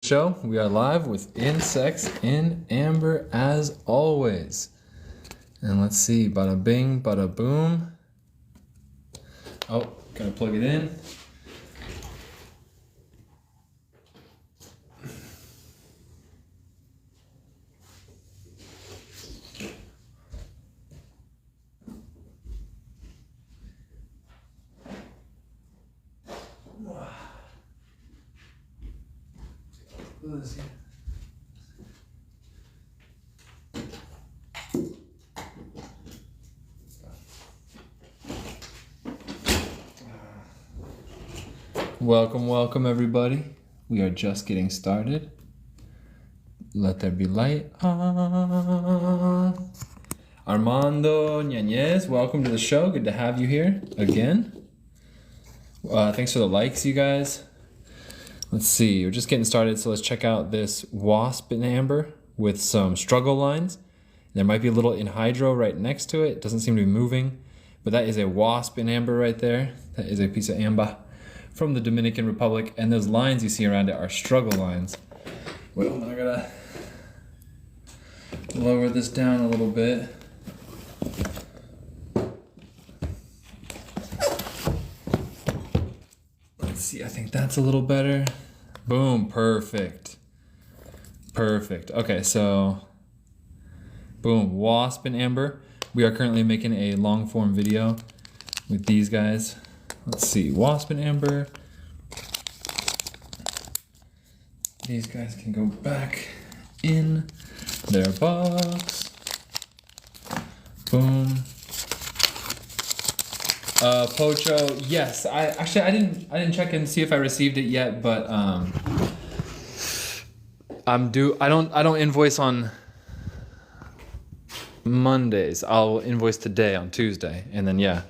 Show. We are live with Insects in Amber as always. And let's see, bada bing, bada boom. Oh, gotta plug it in. Welcome everybody. We are just getting started. Let there be light. Armando Ñañez, welcome to the show. Good to have you here again. Thanks for the likes, you guys. Let's see, we're just getting started, so let's check out this wasp in amber with some struggle lines. There might be a little anhydro right next to it. It doesn't seem to be moving, but that is a wasp in amber right there. That is a piece of amber from the Dominican Republic, and those lines you see around it are struggle lines. Well, I gotta lower this down a little bit. Let's see, I think that's a little better. Boom, perfect. Perfect. Okay, so boom, wasp and amber. We are currently making a long form video with these guys. Let's see, wasp and amber. These guys can go back in their box. Boom. Pocho, yes. I didn't check and see if I received it yet, but I'm due. I don't invoice on Mondays. I'll invoice today on Tuesday, and then yeah.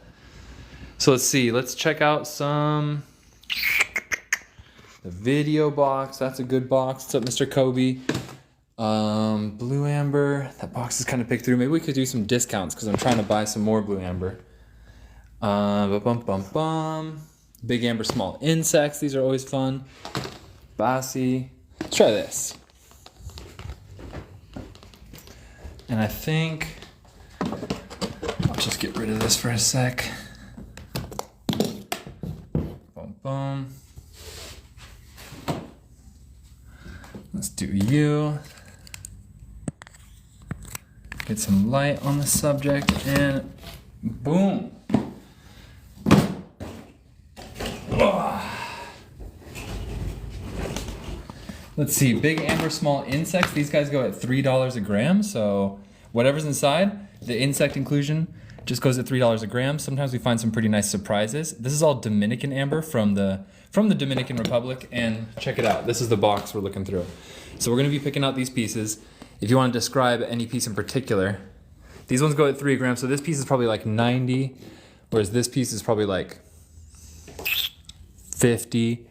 So let's see. Let's check out the video box. That's a good box. What's up, Mr. Kobe? Blue amber. That box is kind of picked through. Maybe we could do some discounts because I'm trying to buy some more blue amber. Big amber small insects. These are always fun. Bossy. Let's try this. And I think I'll just get rid of this for a sec. Boom. Let's do you. Get some light on the subject and boom. Let's see, big amber small insects. These guys go at $3 a gram. So whatever's inside, the insect inclusion just goes at $3 a gram. Sometimes we find some pretty nice surprises. This is all Dominican amber from the Dominican Republic, and check it out. This is the box we're looking through. So we're gonna be picking out these pieces. If you want to describe any piece in particular, these ones go at 3 grams. So this piece is probably like 90, whereas this piece is probably like 50.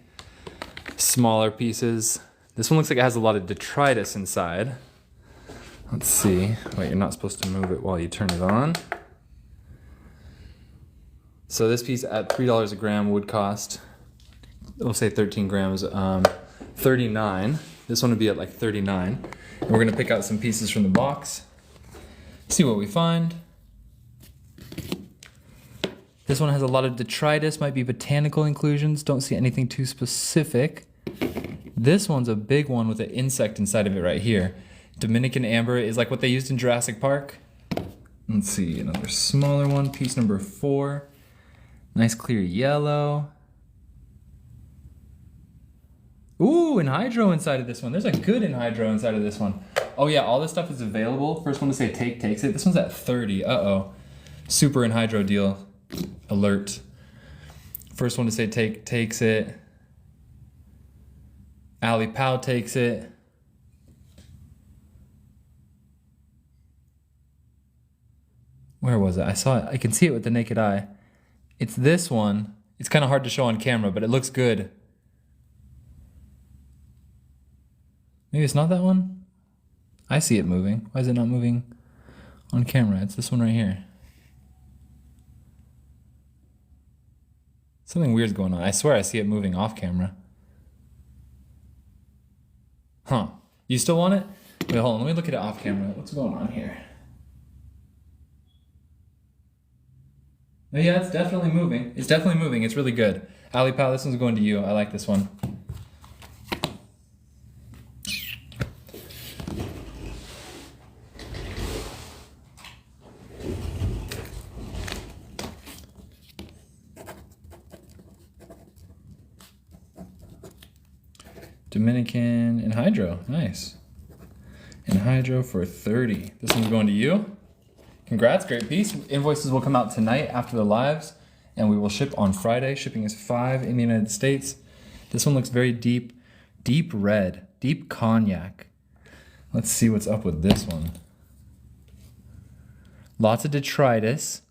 Smaller pieces. This one looks like it has a lot of detritus inside. Let's see. Wait, you're not supposed to move it while you turn it on. So this piece at $3 a gram would cost, we'll say 13 grams, 39. This one would be at like 39. And we're gonna pick out some pieces from the box, see what we find. This one has a lot of detritus, might be botanical inclusions. Don't see anything too specific. This one's a big one with an insect inside of it right here. Dominican amber is like what they used in Jurassic Park. Let's see, another smaller one, piece number 4. Nice clear yellow. Ooh, anhydro inside of this one. There's a good anhydro inside of this one. Oh yeah, all this stuff is available. First one to say take takes it. This one's at 30. Uh-oh. Super anhydro deal. Alert. First one to say take takes it. Ali Pow takes it. Where was it? I saw it. I can see it with the naked eye. It's this one. It's kind of hard to show on camera, but it looks good. Maybe it's not that one? I see it moving. Why is it not moving on camera? It's this one right here. Something weird's going on. I swear I see it moving off camera. Huh. You still want it? Wait, hold on. Let me look at it off camera. What's going on here? Oh, yeah, it's definitely moving. It's definitely moving. It's really good. Ali Pal, this one's going to you. I like this one. Dominican anhydro. Nice. Anhydro for 30. This one's going to you. Congrats, great piece. Invoices will come out tonight after the lives, and we will ship on Friday. Shipping is $5 in the United States. This one looks very deep, deep red, deep cognac. Let's see what's up with this one. Lots of detritus.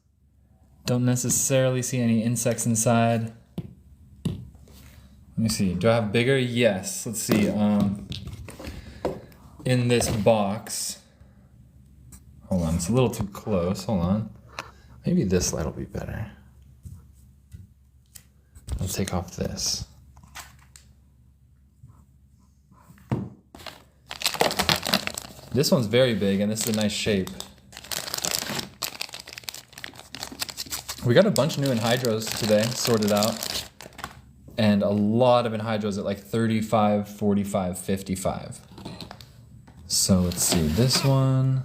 Don't necessarily see any insects inside. Let me see. Do I have bigger? Yes. Let's see. In this box. Hold on. It's a little too close. Hold on. Maybe this light will be better. Let's take off this. This one's very big, and this is a nice shape. We got a bunch of new anhydros today, sorted out. And a lot of anhydros at like 35, 45, 55. So let's see, this one.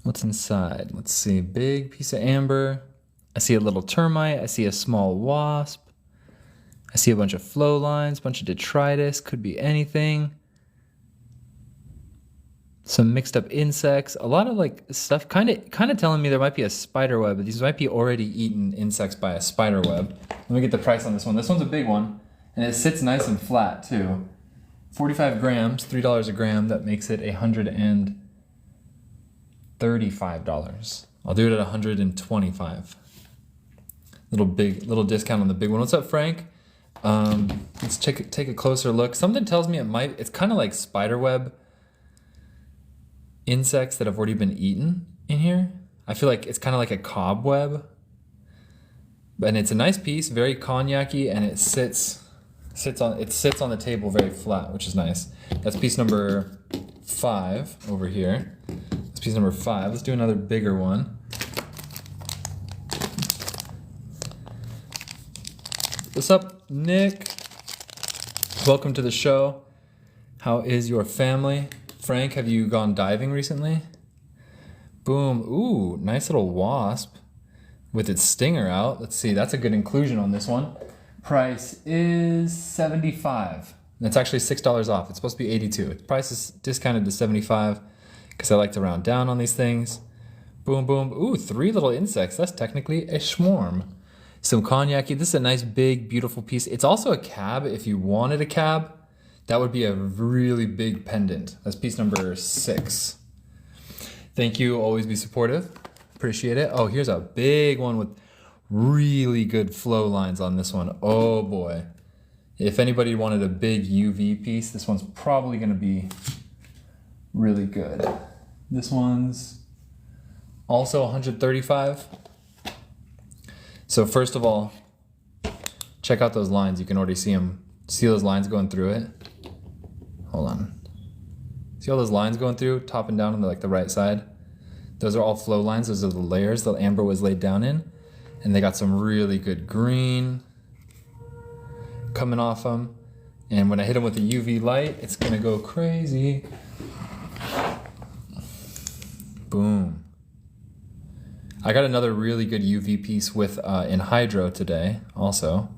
What's inside? Let's see, big piece of amber. I see a little termite. I see a small wasp. I see a bunch of flow lines, bunch of detritus, could be anything. Some mixed up insects, a lot of like stuff kind of telling me there might be a spider web, but these might be already eaten insects by a spider web. Let me get the price on this one. This one's a big one, and it sits nice and flat too. 45 grams, $3 a gram. That makes it $135. I'll do it at $125. Little discount on the big one. What's up, Frank? Let's take a closer look. Something tells me it's kind of like spider web insects that have already been eaten in here. I feel like it's kind of like a cobweb, and it's a nice piece, very cognac-y, and it sits on the table very flat, which is nice. That's piece number 5 over here. That's piece number 5. Let's do another bigger one. What's up, Nick? Welcome to the show. How is your family? Frank, have you gone diving recently? Boom. Ooh, nice little wasp with its stinger out. Let's see, that's a good inclusion on this one. Price is $75. That's actually $6 off. It's supposed to be $82. Price is discounted to $75 because I like to round down on these things. Boom, boom. Ooh, 3 little insects. That's technically a swarm. Some cognac. This is a nice, big, beautiful piece. It's also a cab if you wanted a cab. That would be a really big pendant. That's piece number 6. Thank you. Always be supportive. Appreciate it. Oh, here's a big one with really good flow lines on this one. Oh boy. If anybody wanted a big UV piece, this one's probably going to be really good. This one's also 135. So first of all, check out those lines. You can already see them. See those lines going through it? Hold on. See all those lines going through, top and down on the right side? Those are all flow lines. Those are the layers that amber was laid down in. And they got some really good green coming off them. And when I hit them with the UV light, it's gonna go crazy. Boom. I got another really good UV piece with anhydro today also.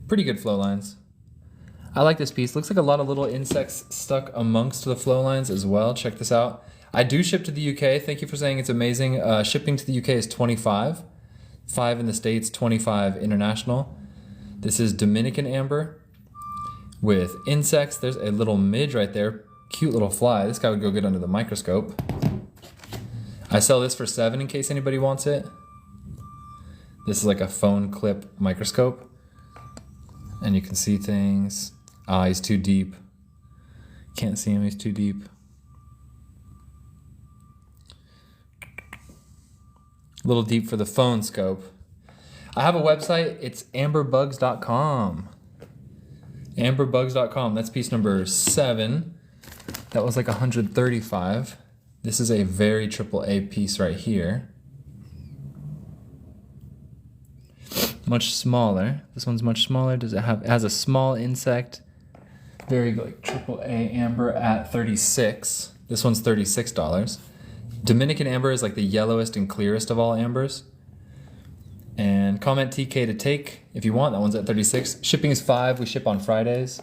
Pretty good flow lines. I like this piece. Looks like a lot of little insects stuck amongst the flow lines as well. Check this out. I do ship to the UK. Thank you for saying it's amazing. Shipping to the UK is $25. $5 in the States, $25 international. This is Dominican amber with insects. There's a little midge right there. Cute little fly. This guy would go good under the microscope. I sell this for $7 in case anybody wants it. This is like a phone clip microscope. And you can see things. Ah, he's too deep. Can't see him, he's too deep. A little deep for the phone scope. I have a website. It's amberbugs.com. Amberbugs.com. That's piece number 7. That was like 135. This is a very AAA piece right here. Much smaller. This one's much smaller. Does it have? It has a small insect. Very like AAA amber at 36. This one's $36. Dominican amber is like the yellowest and clearest of all ambers. And comment TK to take if you want. That one's at 36. Shipping is $5. We ship on Fridays.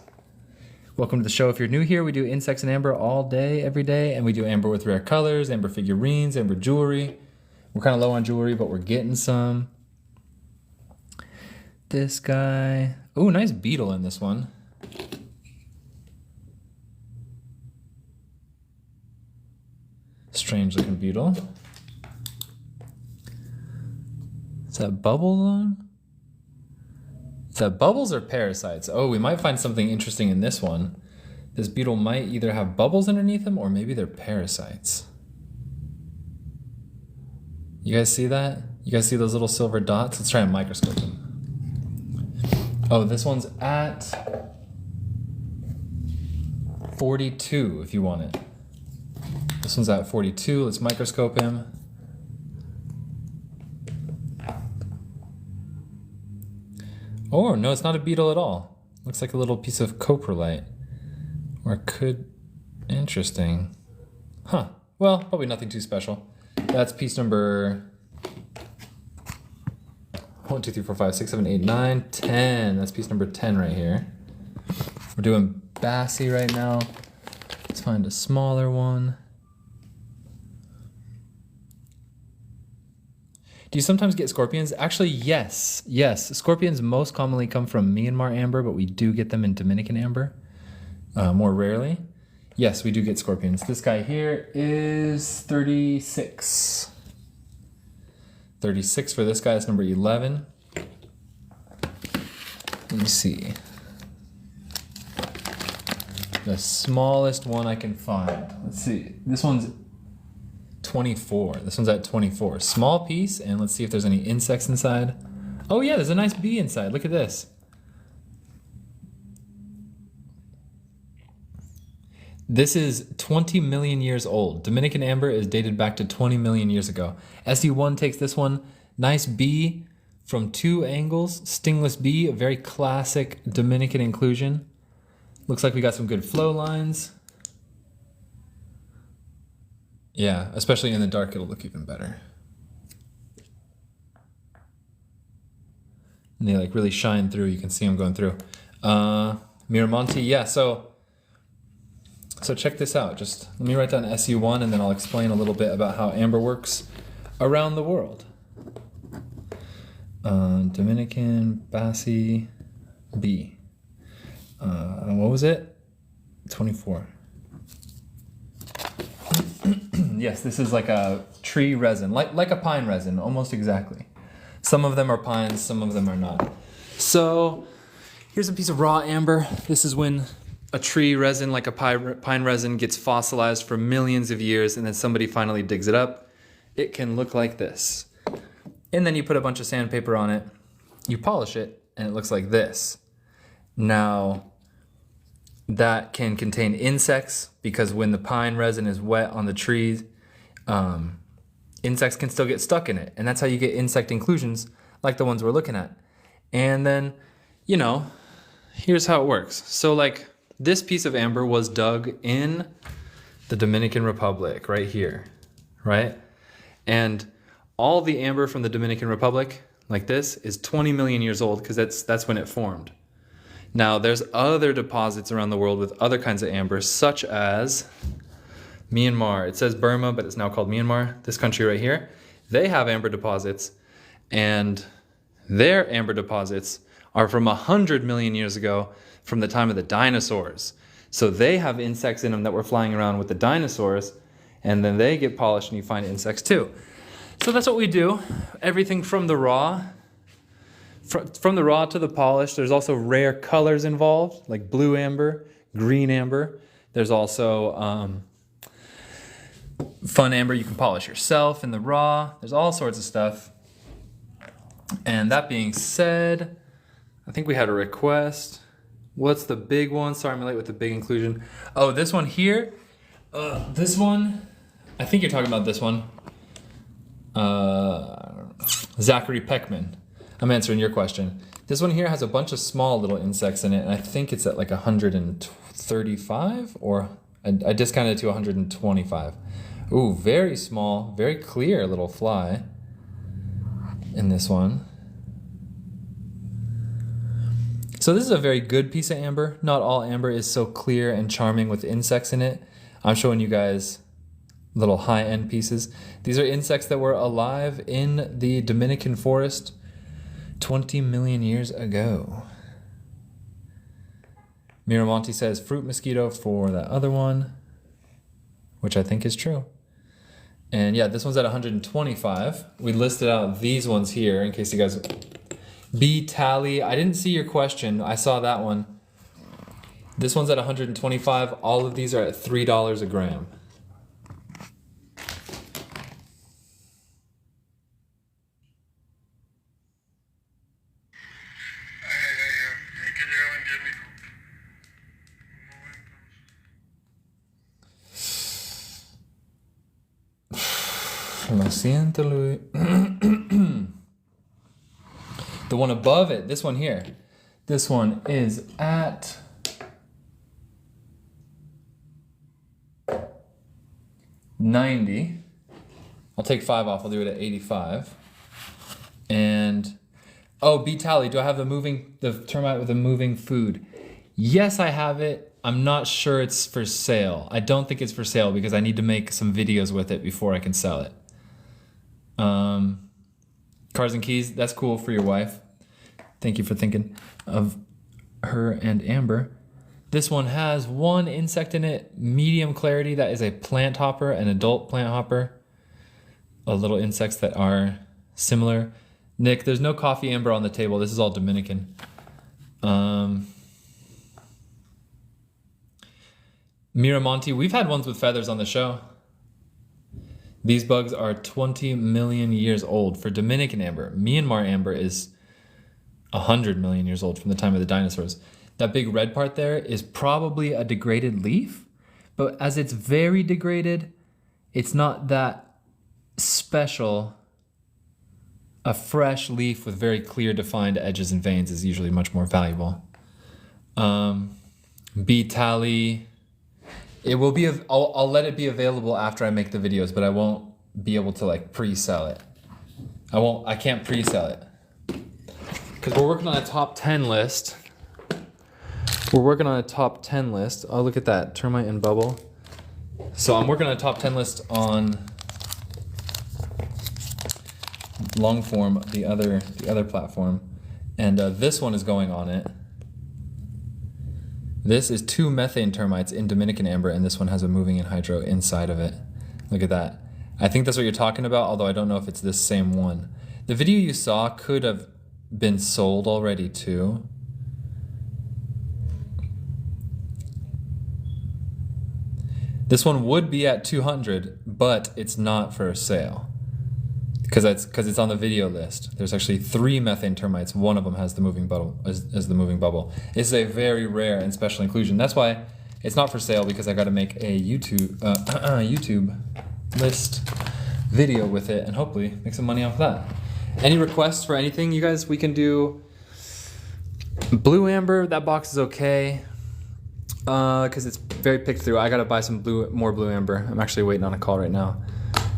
Welcome to the show. If you're new here, we do insects and amber all day, every day. And we do amber with rare colors, amber figurines, amber jewelry. We're kind of low on jewelry, but we're getting some. This guy. Ooh, nice beetle in this one. Strange looking beetle. Is that bubble on? Is that bubbles or parasites? Oh, we might find something interesting in this one. This beetle might either have bubbles underneath them or maybe they're parasites. You guys see that? You guys see those little silver dots? Let's try and microscope them. Oh, this one's at 42 if you want it. This one's at 42. Let's microscope him. Oh, no, it's not a beetle at all. Looks like a little piece of coprolite. Or it could... Interesting. Huh. Well, probably nothing too special. That's piece number 1, 2, 3, 4, 5, 6, 7, 8, 9, 10. That's piece number 10 right here. We're doing Bassie right now. Let's find a smaller one. Do you sometimes get scorpions? Actually, yes. Yes. Scorpions most commonly come from Myanmar amber, but we do get them in Dominican amber more rarely. Yes, we do get scorpions. This guy here is 36. 36 for this guy is number 11. Let me see. The smallest one I can find. Let's see. This one's 24. This one's at 24. Small piece, and let's see if there's any insects inside. Oh yeah, there's a nice bee inside. Look at this. This is 20 million years old. Dominican amber is dated back to 20 million years ago. SE1 takes this one. Nice bee from 2 angles. Stingless bee, a very classic Dominican inclusion. Looks like we got some good flow lines. Yeah, especially in the dark, it'll look even better. And they like really shine through. You can see them going through. Miramonte, yeah, so check this out. Just let me write down SU1 and then I'll explain a little bit about how amber works around the world. Dominican Bassie B. What was it? 24. Yes, this is like a tree resin, like a pine resin, almost exactly. Some of them are pines, some of them are not. So here's a piece of raw amber. This is when a tree resin, like a pine resin, gets fossilized for millions of years and then somebody finally digs it up. It can look like this. And then you put a bunch of sandpaper on it, you polish it, and it looks like this. Now, that can contain insects because when the pine resin is wet on the trees, insects can still get stuck in it. And that's how you get insect inclusions like the ones we're looking at. And then, you know, here's how it works. So like this piece of amber was dug in the Dominican Republic right here, right? And all the amber from the Dominican Republic, like this, is 20 million years old because that's when it formed. Now, there's other deposits around the world with other kinds of amber, such as Myanmar. It says Burma, but it's now called Myanmar. This country right here, they have amber deposits, and their amber deposits are from 100 million years ago, from the time of the dinosaurs. So they have insects in them that were flying around with the dinosaurs, and then they get polished and you find insects too. So that's what we do. Everything from the raw. From the raw to the polished, there's also rare colors involved, like blue amber, green amber. There's also fun amber you can polish yourself in the raw. There's all sorts of stuff. And that being said, I think we had a request. What's the big one? Sorry, I'm late with the big inclusion. Oh, this one here. This one. I think you're talking about this one. Zachary Peckman. I'm answering your question. This one here has a bunch of small little insects in it, and I think it's at like 135, or I discounted it to 125. Ooh, very small, very clear little fly in this one. So this is a very good piece of amber. Not all amber is so clear and charming with insects in it. I'm showing you guys little high-end pieces. These are insects that were alive in the Dominican forest 20 million years ago. Miramonte says fruit mosquito for that other one, which I think is true. And yeah, this one's at 125. We listed out these ones here in case you guys... B Tally, I didn't see your question. I saw that one. This one's at 125. All of these are at $3 a gram. Lo siento, Luis. The one above it, this one here. This one is at $90. I'll take 5 off. I'll do it at 85. And oh, B Tally, do I have the termite with the moving food? Yes, I have it. I'm not sure it's for sale. I don't think it's for sale because I need to make some videos with it before I can sell it. Cars and keys, that's cool for your wife. Thank you for thinking of her and Amber. This one has one insect in it, medium clarity. That is a plant hopper, an adult plant hopper. Little insects that are similar. Nick, there's no coffee amber on the table. This is all Dominican. Miramonte, we've had ones with feathers on the show. These bugs are 20 million years old for Dominican amber. Myanmar amber is 100 million years old from the time of the dinosaurs. That big red part there is probably a degraded leaf, but as it's very degraded, it's not that special. A fresh leaf with very clear defined edges and veins is usually much more valuable. B Tally. It will be. I'll let it be available after I make the videos, but I won't be able to like pre-sell it. I can't pre-sell it because we're working on a top 10 list. Oh, look at that termite and bubble. So I'm working on a top 10 list on Longform, the other platform, and this one is going on it. This is 2 methane termites in Dominican amber, and this one has a moving anhydro inside of it. Look at that. I think that's what you're talking about, although I don't know if it's this same one. The video you saw could have been sold already too. This one would be at 200, but it's not for sale. Because it's on the video list. There's actually 3 methane termites. One of them has the moving bubble. As the moving bubble. It's a very rare and special inclusion. That's why it's not for sale, because I got to make a YouTube list video with it and hopefully make some money off that. Any requests for anything, you guys? We can do blue amber. That box is okay because it's very picked through. I got to buy some more blue amber. I'm actually waiting on a call right now.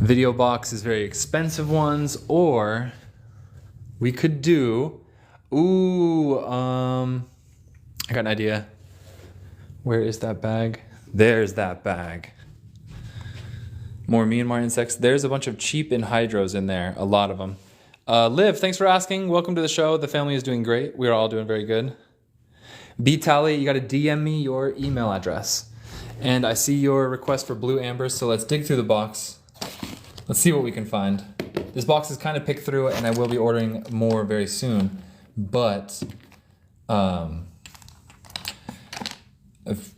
Video box is very expensive ones, or we could do, I got an idea. Where is that bag? There's that bag. More Myanmar insects. There's a bunch of cheap anhydros in there, a lot of them. Liv, thanks for asking. Welcome to the show. The family is doing great. We are all doing very good. B Tally, you got to DM me your email address. And I see your request for blue amber, so let's dig through the box. Let's see what we can find. This box is kind of picked through, and I will be ordering more very soon. But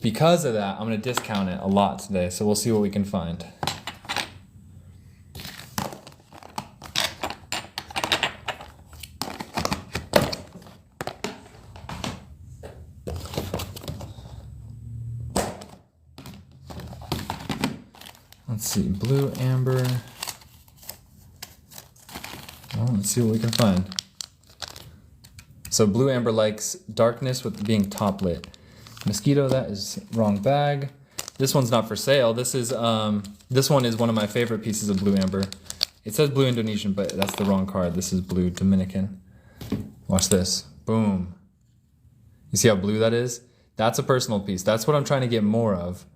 because of that, I'm going to discount it a lot today. So we'll see what we can find. Let's see, blue amber. Well, let's see what we can find. So blue amber likes darkness with being top lit. Mosquito, that is wrong bag. This one's not for sale. This one is one of my favorite pieces of blue amber. It says blue Indonesian, but that's the wrong card. This is blue Dominican. Watch this. Boom. You see how blue that is? That's a personal piece. That's what I'm trying to get more of.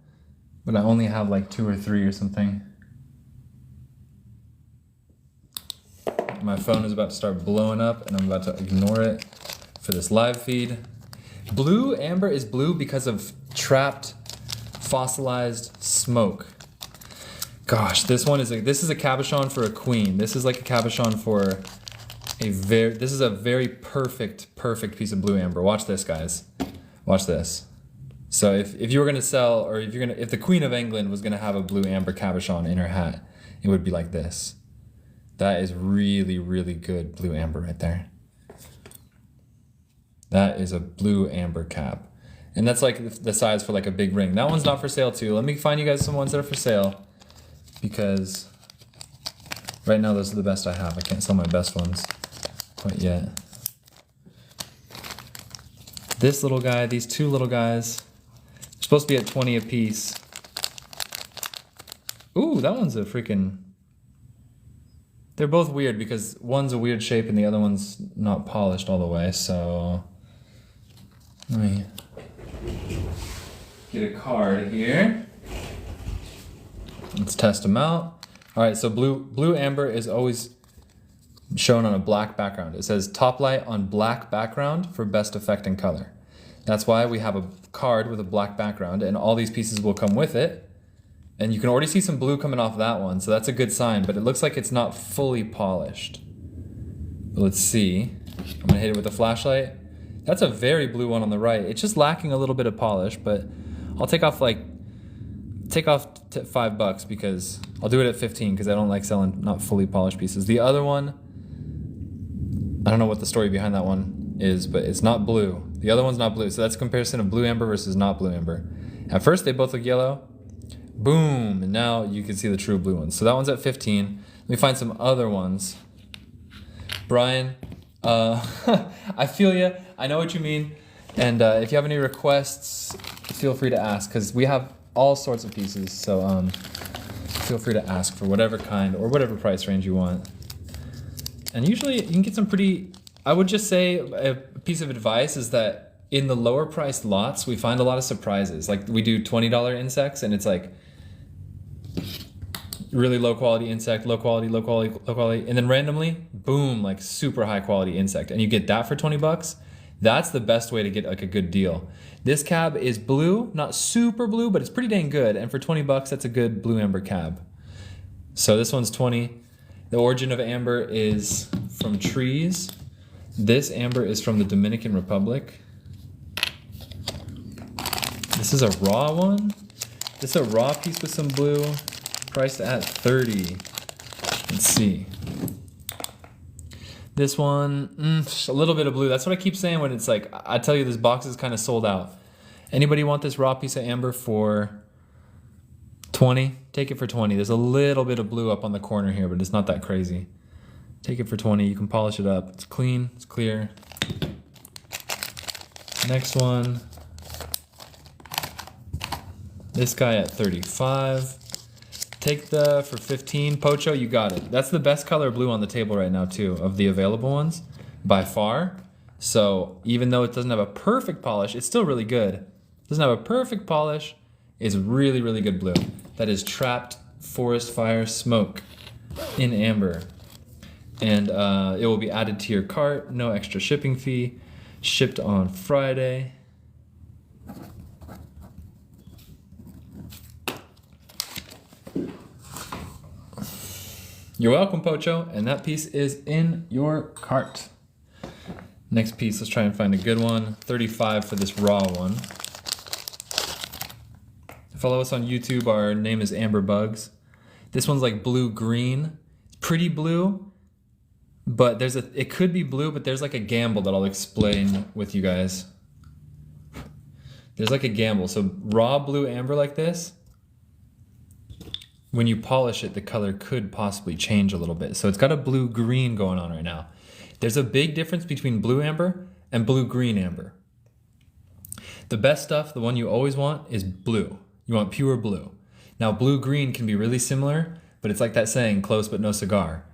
But I only have like 2 or 3 or something. My phone is about to start blowing up and I'm about to ignore it for this live feed. Blue amber is blue because of trapped fossilized smoke. Gosh, this is a cabochon for a queen. This is like a cabochon for this is a very perfect piece of blue amber. Watch this, guys. Watch this. So if you were gonna sell, or if the Queen of England was gonna have a blue amber cabochon in her hat, it would be like this. That is really, really good blue amber right there. That is a blue amber cap. And that's like the size for like a big ring. That one's not for sale too. Let me find you guys some ones that are for sale, because right now those are the best I have. I can't sell my best ones quite yet. This little guy, these 2 little guys, they're supposed to be at 20 a piece. Ooh, that one's a freaking... They're both weird because one's a weird shape and the other one's not polished all the way, so... Let me get a card here. Let's test them out. All right, so blue amber is always shown on a black background. It says top light on black background for best effect and color. That's why we have a card with a black background, and all these pieces will come with it. And you can already see some blue coming off that one, so that's a good sign, but it looks like it's not fully polished. But let's see. I'm gonna hit it with a flashlight. That's a very blue one on the right. It's just lacking a little bit of polish, but I'll take off $5 because I'll do it at 15 because I don't like selling not fully polished pieces. The other one, I don't know what the story behind that one is, but it's not blue. The other one's not blue, so that's a comparison of blue amber versus not blue amber. At first they both look yellow. Boom, and now you can see the true blue ones. So that one's at 15. Let me find some other ones. Brian, I feel you. I know what you mean. And if you have any requests, feel free to ask, because we have all sorts of pieces. So feel free to ask for whatever kind or whatever price range you want. And usually you can get some pretty, I would just say a piece of advice is that in the lower priced lots, we find a lot of surprises. Like we do $20 insects and it's like really low quality insect, low quality, low quality, low quality. And then randomly, boom, like super high quality insect. And you get that for 20 bucks. That's the best way to get like a good deal. This cab is blue, not super blue, but it's pretty dang good. And for 20 bucks, that's a good blue amber cab. So this one's 20. The origin of amber is from trees. This amber is from the Dominican Republic. This is a raw one. This is a raw piece with some blue, priced at 30. Let's see. This one, a little bit of blue. That's what I keep saying when it's like, I tell you this box is kind of sold out. Anybody want this raw piece of amber for 20? Take it for 20. There's a little bit of blue up on the corner here, but it's not that crazy. Take it for 20. You can polish it up. It's clean, it's clear. Next one. This guy at 35. Take the for 15. Pocho, you got it. That's the best color blue on the table right now too, of the available ones, by far. So even though it doesn't have a perfect polish, it's still really good. It doesn't have a perfect polish, it's really, really good blue. That is trapped forest fire smoke in amber. And it will be added to your cart, no extra shipping fee, shipped on Friday. You're welcome, Pocho, and that piece is in your cart. Next piece, let's try and find a good one. 35 for this raw one. Follow us on YouTube, our name is Amber Bugs. This one's like blue-green. It's pretty blue, but it could be blue, but there's like a gamble that I'll explain with you guys. There's like a gamble. So raw blue amber like this, when you polish it, the color could possibly change a little bit. So it's got a blue-green going on right now. There's a big difference between blue amber and blue-green amber. The best stuff, the one you always want, is blue. You want pure blue. Now, blue-green can be really similar, but it's like that saying, close but no cigar,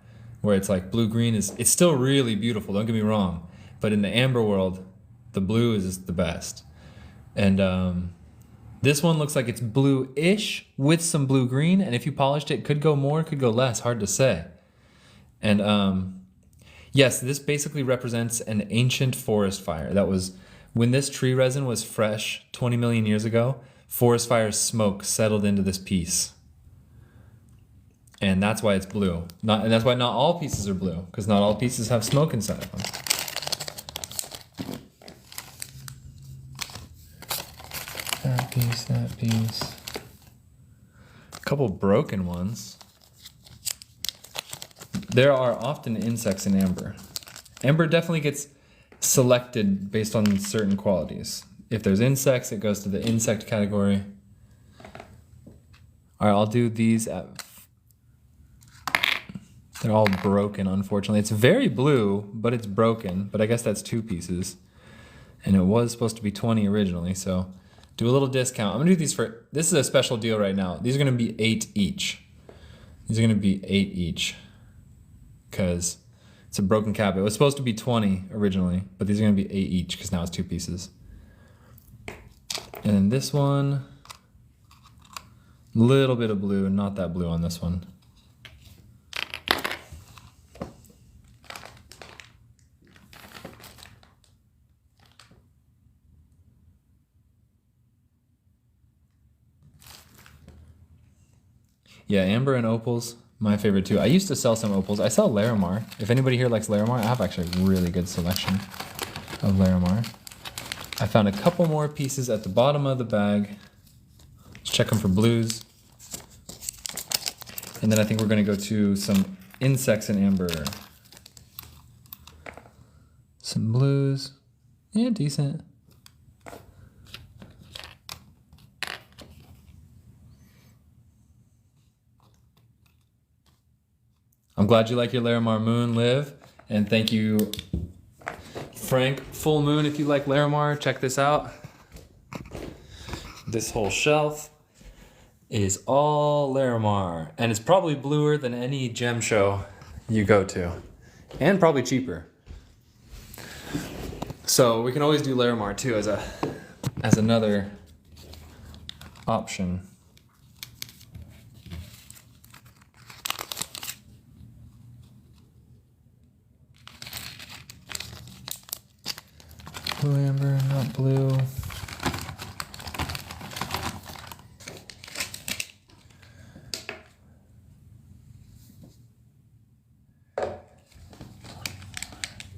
where it's like blue-green it's still really beautiful, don't get me wrong, but in the amber world, the blue is the best. And this one looks like it's blue-ish with some blue-green, and if you polished it, could go more, could go less, hard to say. And yes, this basically represents an ancient forest fire. That was when this tree resin was fresh 20 million years ago, forest fire smoke settled into this piece. And that's why it's blue. And that's why not all pieces are blue, because not all pieces have smoke inside of them. That piece. A couple broken ones. There are often insects in amber. Amber definitely gets selected based on certain qualities. If there's insects, it goes to the insect category. All right, I'll do these they're all broken, unfortunately. It's very blue, but it's broken. But I guess that's 2 pieces. And it was supposed to be 20 originally, so do a little discount. I'm gonna do these this is a special deal right now. These are gonna be 8 each. These are gonna be 8 each, because it's a broken cap. It was supposed to be 20 originally, but these are gonna be 8 each, because now it's 2 pieces. And then this one, little bit of blue, not that blue on this one. Yeah, amber and opals, my favorite too. I used to sell some opals. I sell Larimar. If anybody here likes Larimar, I have actually a really good selection of Larimar. I found a couple more pieces at the bottom of the bag. Let's check them for blues. And then I think we're gonna go to some insects in amber. Some blues, yeah, decent. I'm glad you like your Larimar Moon, Liv. And thank you, Frank Full Moon, if you like Larimar, check this out. This whole shelf is all Larimar. And it's probably bluer than any gem show you go to. And probably cheaper. So we can always do Larimar too as another option. Blue amber, not blue.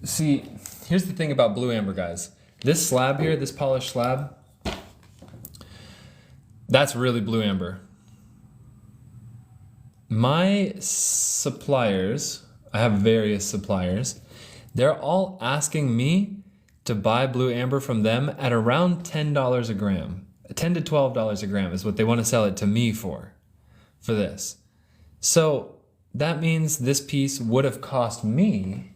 See, here's the thing about blue amber, guys. This slab here, this polished slab, that's really blue amber. My suppliers, I have various suppliers, they're all asking me to buy blue amber from them at around $10 a gram. $10 to $12 a gram is what they want to sell it to me for this. So that means this piece would have cost me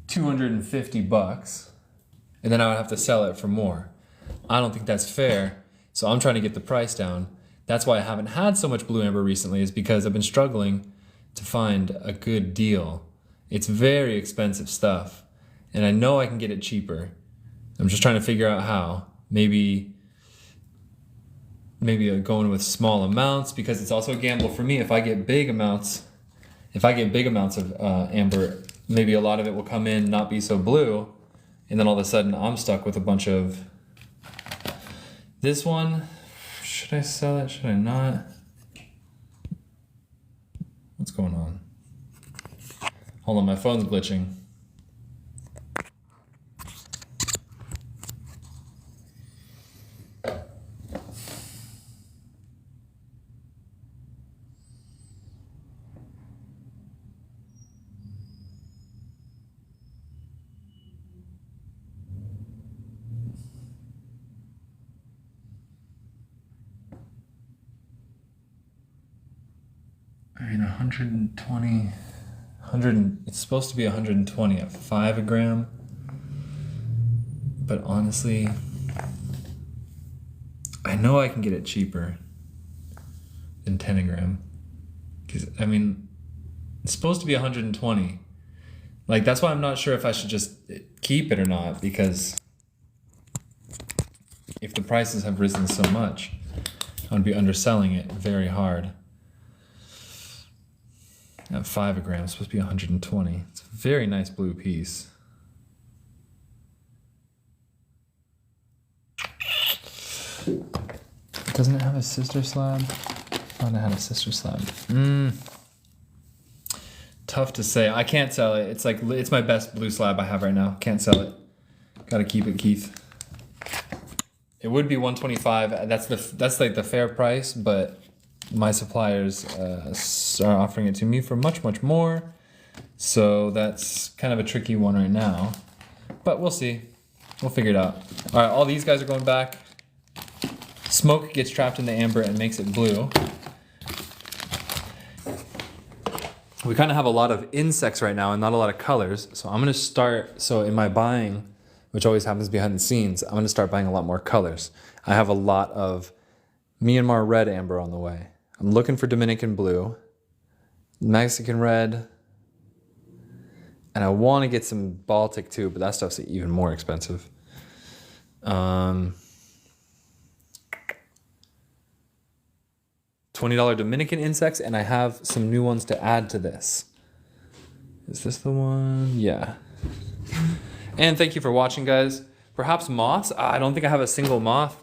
$250, and then I would have to sell it for more. I don't think that's fair, so I'm trying to get the price down. That's why I haven't had so much blue amber recently, is because I've been struggling to find a good deal. It's very expensive stuff, and I know I can get it cheaper. I'm just trying to figure out how. Maybe going with small amounts, because it's also a gamble for me. If I get big amounts of amber, maybe a lot of it will come in, not be so blue, and then all of a sudden I'm stuck with a bunch of this one. Should I sell it? Should I not? What's going on? Hold on, my phone's glitching. 120, it's supposed to be 120 at 5 a gram. But honestly, I know I can get it cheaper than 10 a gram. Because, I mean, it's supposed to be 120. Like, that's why I'm not sure if I should just keep it or not, because if the prices have risen so much, I would be underselling it very hard. At 5 a gram, it's supposed to be 120. It's a very nice blue piece. Doesn't it have a sister slab? I thought it had a sister slab. Tough to say. I can't sell it. It's like, it's my best blue slab I have right now. Can't sell it. Gotta keep it, Keith. It would be 125. That's like the fair price, but my suppliers are offering it to me for much, much more. So that's kind of a tricky one right now. But we'll see. We'll figure it out. All right, all these guys are going back. Smoke gets trapped in the amber and makes it blue. We kind of have a lot of insects right now and not a lot of colors. So I'm going to start, so in my buying, which always happens behind the scenes, I'm going to start buying a lot more colors. I have a lot of Myanmar red amber on the way. I'm looking for Dominican blue, Mexican red, and I want to get some Baltic too, but that stuff's even more expensive. $20 Dominican insects, and I have some new ones to add to this. Is this the one? Yeah. And thank you for watching, guys. Perhaps moths? I don't think I have a single moth.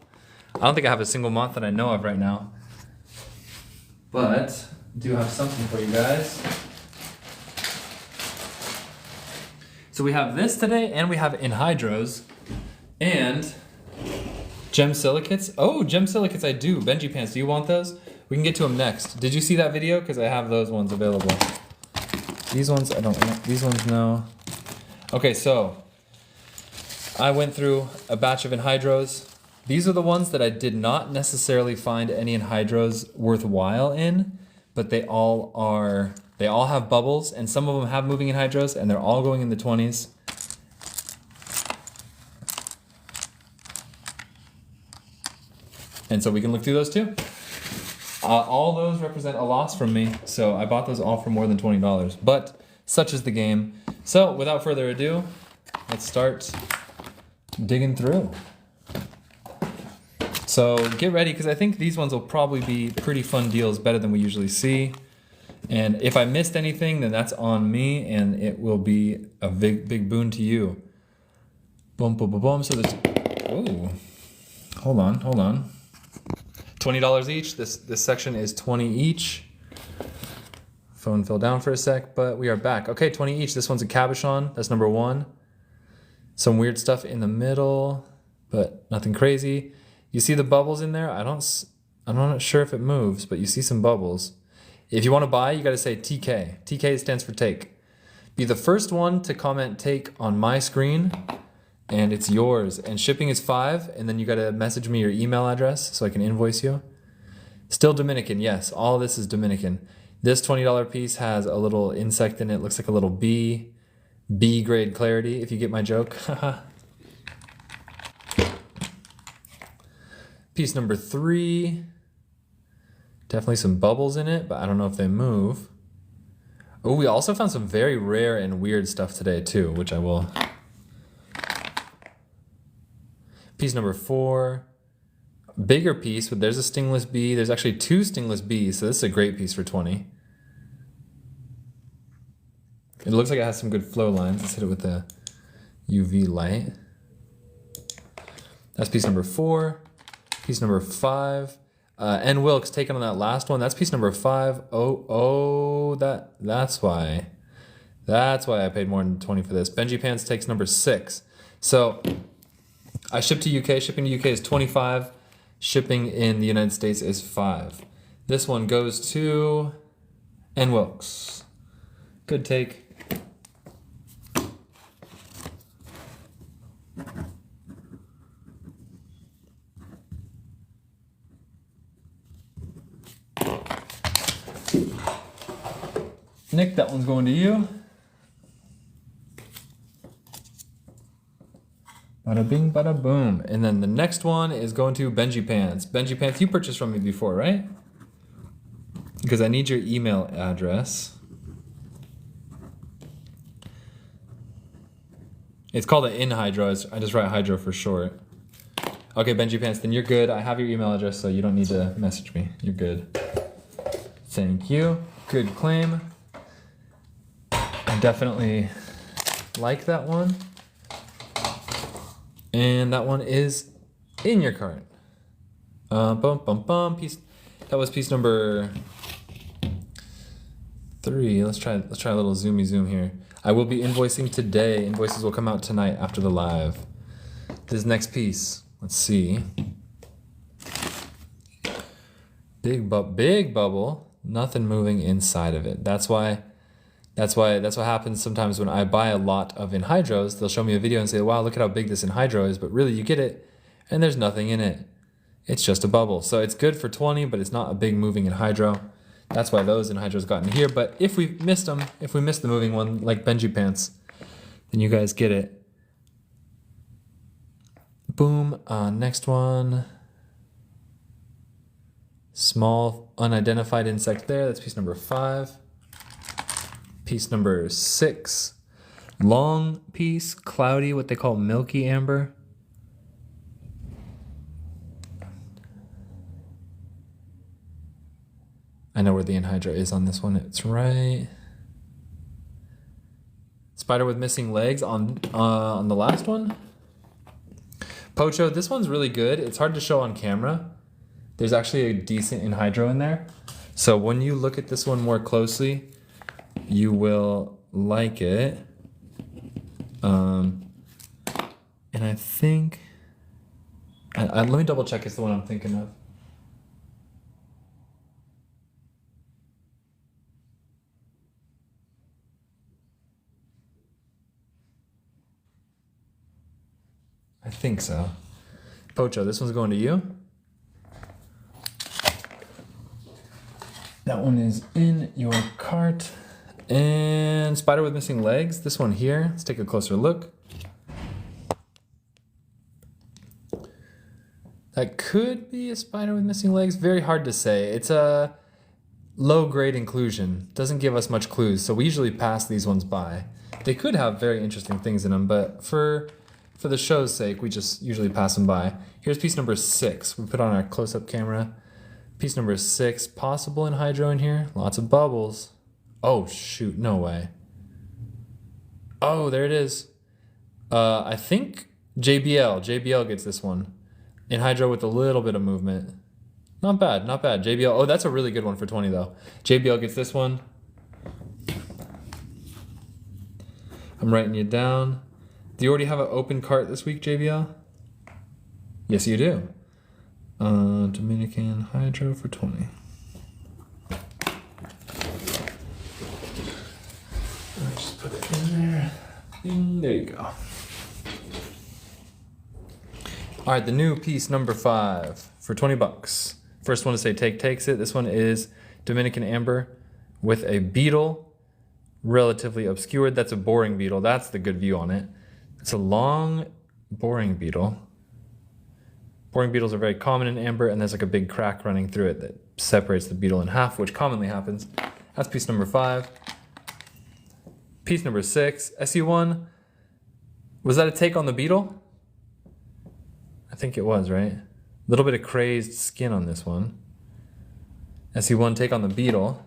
I don't think I have a single moth that I know of right now. But I do have something for you guys. So we have this today, and we have anhydros, and gem silicates. Oh, gem silicates I do. Benji Pants, do you want those? We can get to them next. Did you see that video? Because I have those ones available. These ones, I don't know. These ones, no. Okay, so I went through a batch of anhydros. These are the ones that I did not necessarily find any anhydros worthwhile in, but they all have bubbles, and some of them have moving anhydros, and they're all going in the 20s. And so we can look through those too. All those represent a loss from me, so I bought those all for more than $20, but such is the game. So without further ado, let's start digging through. So get ready, because I think these ones will probably be pretty fun deals, better than we usually see. And if I missed anything, then that's on me, and it will be a big, big boon to you. Boom, boom, boom, boom. So there's, oh, hold on. $20 each. This section is 20 each. Phone fell down for a sec, but we are back. Okay, 20 each. This one's a cabochon. That's number 1. Some weird stuff in the middle, but nothing crazy. You see the bubbles in there? I'm not sure if it moves, but you see some bubbles. If you want to buy, you got to say TK. TK stands for take. Be the first one to comment take on my screen, and it's yours. And shipping is $5, and then you got to message me your email address so I can invoice you. Still Dominican, yes. All this is Dominican. This $20 piece has a little insect in it. Looks like a little bee. B grade clarity, if you get my joke. Piece number 3. Definitely some bubbles in it, but I don't know if they move. Oh, we also found some very rare and weird stuff today too, which I will. Piece number 4. Bigger piece, but there's a stingless bee. There's actually 2 stingless bees, so this is a great piece for 20. It looks like it has some good flow lines. Let's hit it with the UV light. That's piece number 4. Piece number 5. N. Wilkes taking on that last one. That's piece number 5. Oh, that's why. That's why I paid more than 20 for this. Benji Pants takes number 6. So I ship to UK. Shipping to UK is 25. Shipping in the United States is 5. This one goes to N. Wilkes. Good take. Nick, that one's going to you. Bada bing, bada boom. And then the next one is going to Benji Pants. Benji Pants, you purchased from me before, right? Because I need your email address. It's called an in hydro. I just write hydro for short. Okay, Benji Pants, then you're good. I have your email address, so you don't need to message me. You're good. Thank you. Good claim. I definitely like that one. And that one is in your cart. Bum bum bum. Piece. That was piece number 3. Let's try a little zoomy zoom here. I will be invoicing today. Invoices will come out tonight after the live. This next piece. Let's see. Big bubble. Nothing moving inside of it. That's what happens sometimes when I buy a lot of anhydros. They'll show me a video and say, wow, look at how big this anhydro is, but really you get it and there's nothing in it. It's just a bubble. So it's good for 20, but it's not a big moving anhydro. That's why those anhydros got in here. But if we missed them, if we missed the moving one like Benji Pants, then you guys get it. Boom. Next one. Small unidentified insect there. That's piece number 5. Piece number 6. Long piece, cloudy, what they call milky amber. I know where the anhydra is on this one. It's right. Spider with missing legs on the last one. Pocho, this one's really good. It's hard to show on camera. There's actually a decent anhydro in there. So when you look at this one more closely, you will like it. And I think, let me double check it's the one I'm thinking of. I think so. Pocho, this one's going to you. That one is in your cart. And spider with missing legs, this one here. Let's take a closer look. That could be a spider with missing legs. Very hard to say. It's a low-grade inclusion. Doesn't give us much clues, so we usually pass these ones by. They could have very interesting things in them, but for the show's sake, we just usually pass them by. Here's piece number 6. We put on our close-up camera. Piece number 6, possible anhydro in here. Lots of bubbles. Oh, shoot, no way. Oh, there it is. I think JBL gets this one. Anhydro with a little bit of movement. Not bad, not bad. JBL, oh, that's a really good one for 20 though. JBL gets this one. I'm writing you down. Do you already have an open cart this week, JBL? Yes, you do. Dominican Hydro for 20. I'll just put it in there. Ding, there you go. All right, the new piece number 5 for 20 bucks. First one to say takes it. This one is Dominican Amber with a beetle, relatively obscured. That's a boring beetle. That's the good view on it. It's a long boring beetle. Boring beetles are very common in amber, and there's like a big crack running through it that separates the beetle in half, which commonly happens. That's piece number 5. Piece number 6, SU1. Was that a take on the beetle? I think it was, right? A little bit of crazed skin on this one. SU1 take on the beetle.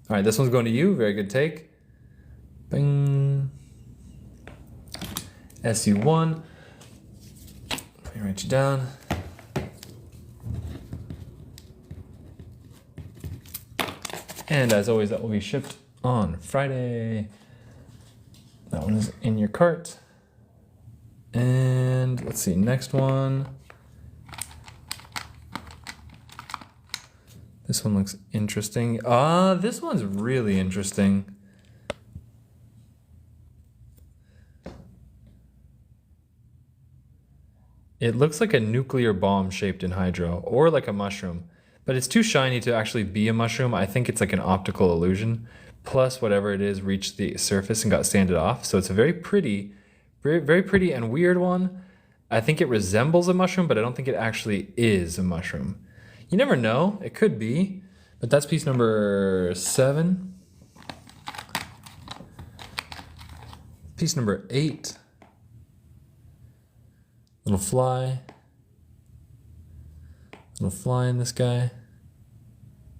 All right, this one's going to you. Very good take. Bing. SU1. Let me write you down. And as always, that will be shipped on Friday. That one is in your cart. And let's see, next one. This one looks interesting. This one's really interesting. It looks like a nuclear bomb shaped anhydro, or like a mushroom, but it's too shiny to actually be a mushroom. I think it's like an optical illusion, plus whatever it is reached the surface and got sanded off. So it's a very pretty, very pretty and weird one. I think it resembles a mushroom, but I don't think it actually is a mushroom. You never know, it could be, but that's piece number 7. Piece number 8. Little fly. Little fly in this guy.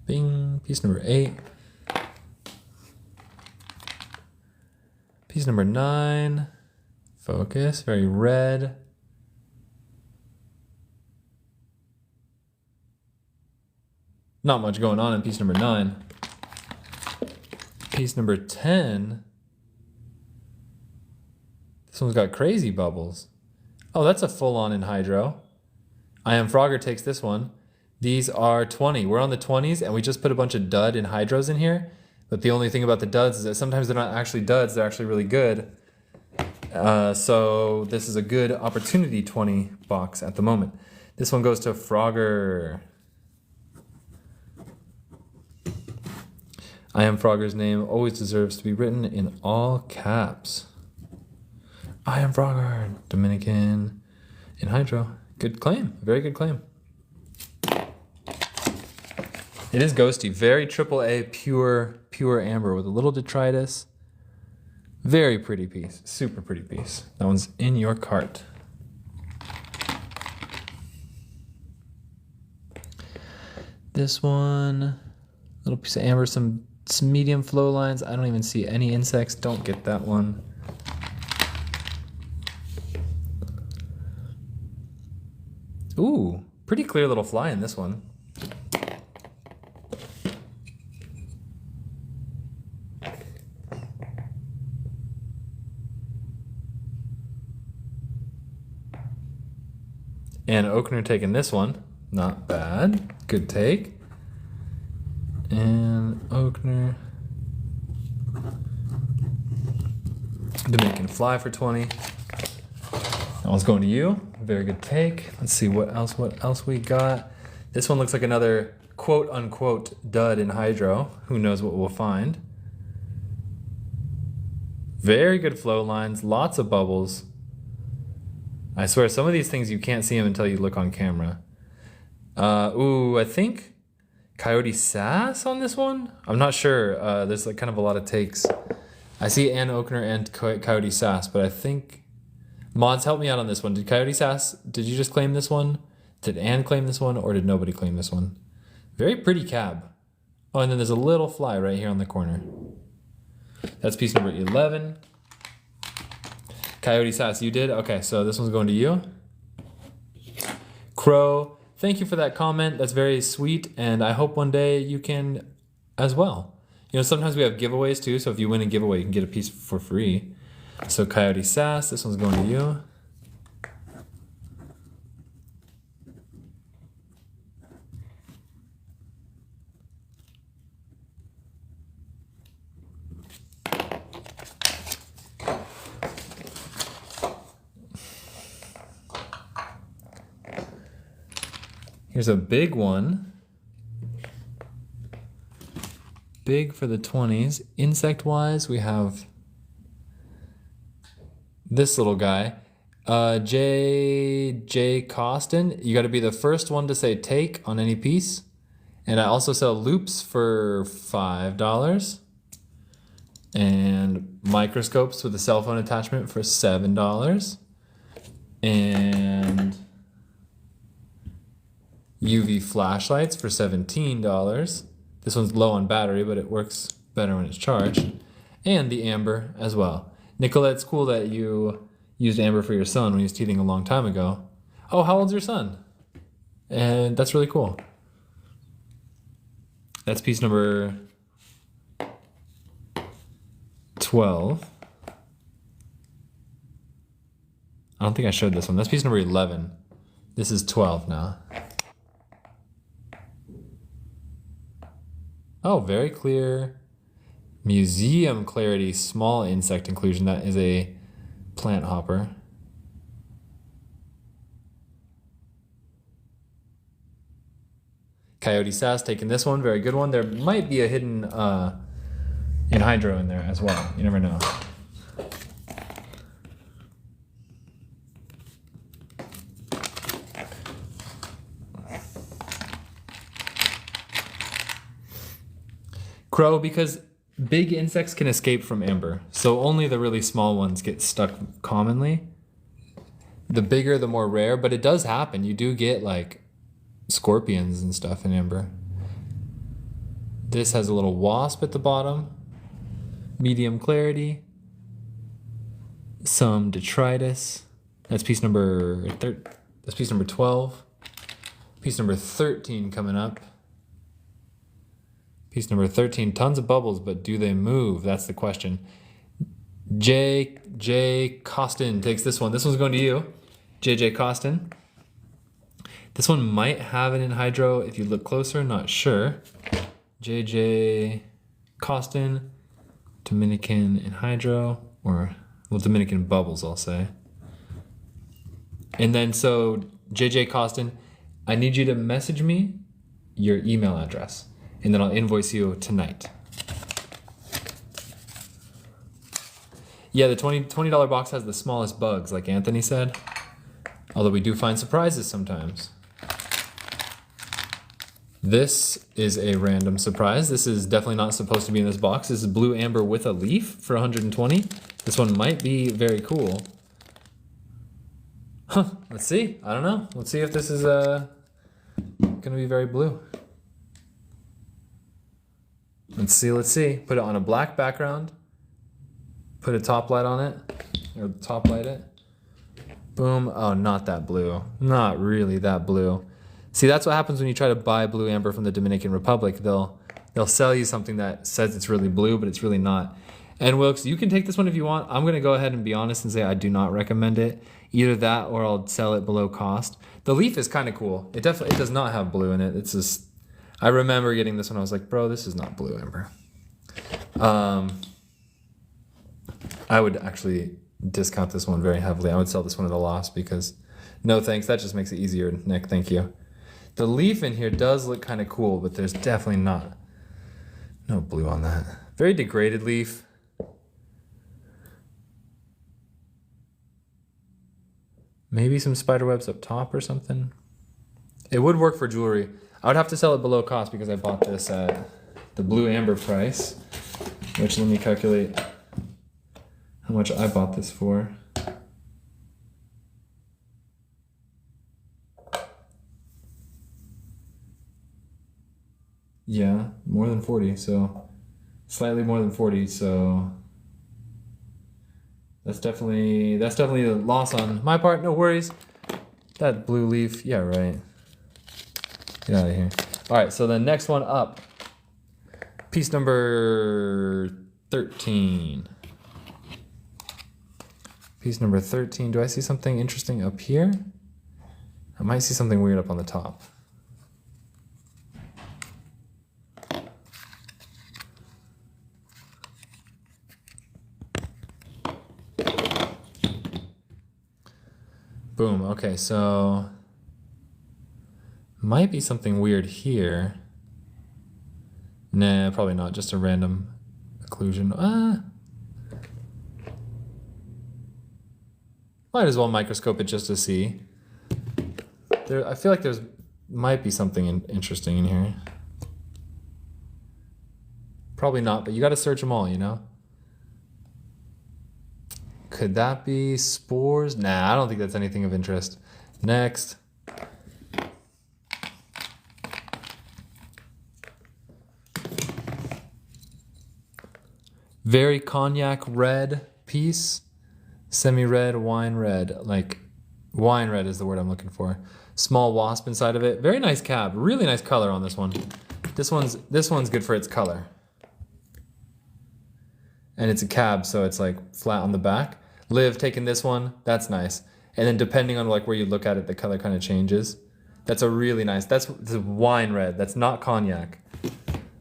Bing. Piece number 8. Piece number 9. Focus. Very red. Not much going on in piece number 9. Piece number 10. This one's got crazy bubbles. Oh, that's a full-on anhydro. I Am Frogger takes this one. These are 20. We're on the 20s, and we just put a bunch of dud anhydros in here. But the only thing about the duds is that sometimes they're not actually duds, they're actually really good. So this is a good opportunity 20 box at the moment. This one goes to Frogger. I Am Frogger's name always deserves to be written in all caps. I Am Frogger, Dominican anhydro. Good claim, very good claim. It is ghosty, very AAA pure amber with a little detritus. Very pretty piece, super pretty piece. That one's in your cart. This one, little piece of amber, some medium flow lines. I don't even see any insects, don't get that one. Ooh, pretty clear little fly in this one. And Oakner taking this one. Not bad. Good take. And Oakner. Dominican fly for 20. That one's going to you. Very good take. Let's see what else we got. This one looks like another quote unquote dud anhydro. Who knows what we'll find. Very good flow lines, lots of bubbles. I swear some of these things you can't see them until you look on camera. Ooh, I think Coyote Sass on this one? I'm not sure. There's like kind of a lot of takes. I see Ann Oakner and Coyote Sass, but I think... Mods, help me out on this one. Did Coyote Sass, did you just claim this one? Did Ann claim this one, or did nobody claim this one? Very pretty cab. Oh, and then there's a little fly right here on the corner. That's piece number 11. Coyote Sass, you did? Okay, so this one's going to you. Crow, thank you for that comment. That's very sweet, and I hope one day you can as well. You know, sometimes we have giveaways too, so if you win a giveaway, you can get a piece for free. So Coyote Sass, this one's going to you. Here's a big one. Big for the 20s. Insect-wise, we have this little guy. J. Costin. You got to be the first one to say take on any piece. And I also sell loops for $5. And microscopes with a cell phone attachment for $7. And UV flashlights for $17. This one's low on battery, but it works better when it's charged. And the amber as well. Nicolette, it's cool that you used amber for your son when he was teething a long time ago. Oh, how old's your son? And that's really cool. That's piece number 12. I don't think I showed this one. That's piece number 11. This is 12 now. Oh, very clear. Museum clarity, small insect inclusion. That is a plant hopper. Coyote Sass taking this one, very good one. There might be a hidden anhydro in there as well. You never know. Crow, because big insects can escape from amber, so only the really small ones get stuck commonly. The bigger, the more rare, but it does happen. You do get like scorpions and stuff in amber. This has a little wasp at the bottom, medium clarity, some detritus. That's piece number 12. Piece number 13 coming up. Piece number 13, tons of bubbles, but do they move? That's the question. J. Costin takes this one. This one's going to you, J. Costin. This one might have an anhydro if you look closer, not sure. J. Costin, Dominican anhydro, or, well, Dominican bubbles, I'll say. And then, so, J. Costin, I need you to message me your email address, and then I'll invoice you tonight. Yeah, the $20 box has the smallest bugs, like Anthony said. Although we do find surprises sometimes. This is a random surprise. This is definitely not supposed to be in this box. This is blue amber with a leaf for 120. This one might be very cool. Huh, let's see. I don't know. Let's see if this is gonna be very blue. Let's see. Put it on a black background. Put a top light on it, or top light it. Boom. Oh, not that blue. Not really that blue. See, that's what happens when you try to buy blue amber from the Dominican Republic. They'll sell you something that says it's really blue, but it's really not. And Wilkes, you can take this one if you want. I'm gonna go ahead and be honest and say I do not recommend it. Either that or I'll sell it below cost. The leaf is kind of cool. It does not have blue in it. It's just, I remember getting this one. I was like, bro, this is not blue amber. I would actually discount this one very heavily. I would sell this one at a loss because no thanks. That just makes it easier, Nick. Thank you. The leaf in here does look kind of cool, but there's definitely no blue on that. Very degraded leaf. Maybe some spider webs up top or something. It would work for jewelry. I would have to sell it below cost because I bought this at the blue amber price, which let me calculate how much I bought this for. Yeah, more than 40, so slightly more than 40, so that's definitely a loss on my part. No worries. That blue leaf, yeah, right. Get out of here. All right, so the next one up, piece number 13. Piece number 13. Do I see something interesting up here? I might see something weird up on the top. Boom. Okay, so might be something weird here. Nah, probably not. Just a random occlusion. Might as well microscope it just to see. I feel like might be something interesting in here. Probably not, but you got to search them all, you know? Could that be spores? Nah, I don't think that's anything of interest. Next. Very cognac red piece. Semi-red, wine red. Like, wine red is the word I'm looking for. Small wasp inside of it. Very nice cab. Really nice color on this one. This one's good for its color. And it's a cab, so it's like flat on the back. Liv taking this one, that's nice. And then depending on like where you look at it, the color kind of changes. That's a really nice, that's wine red, that's not cognac.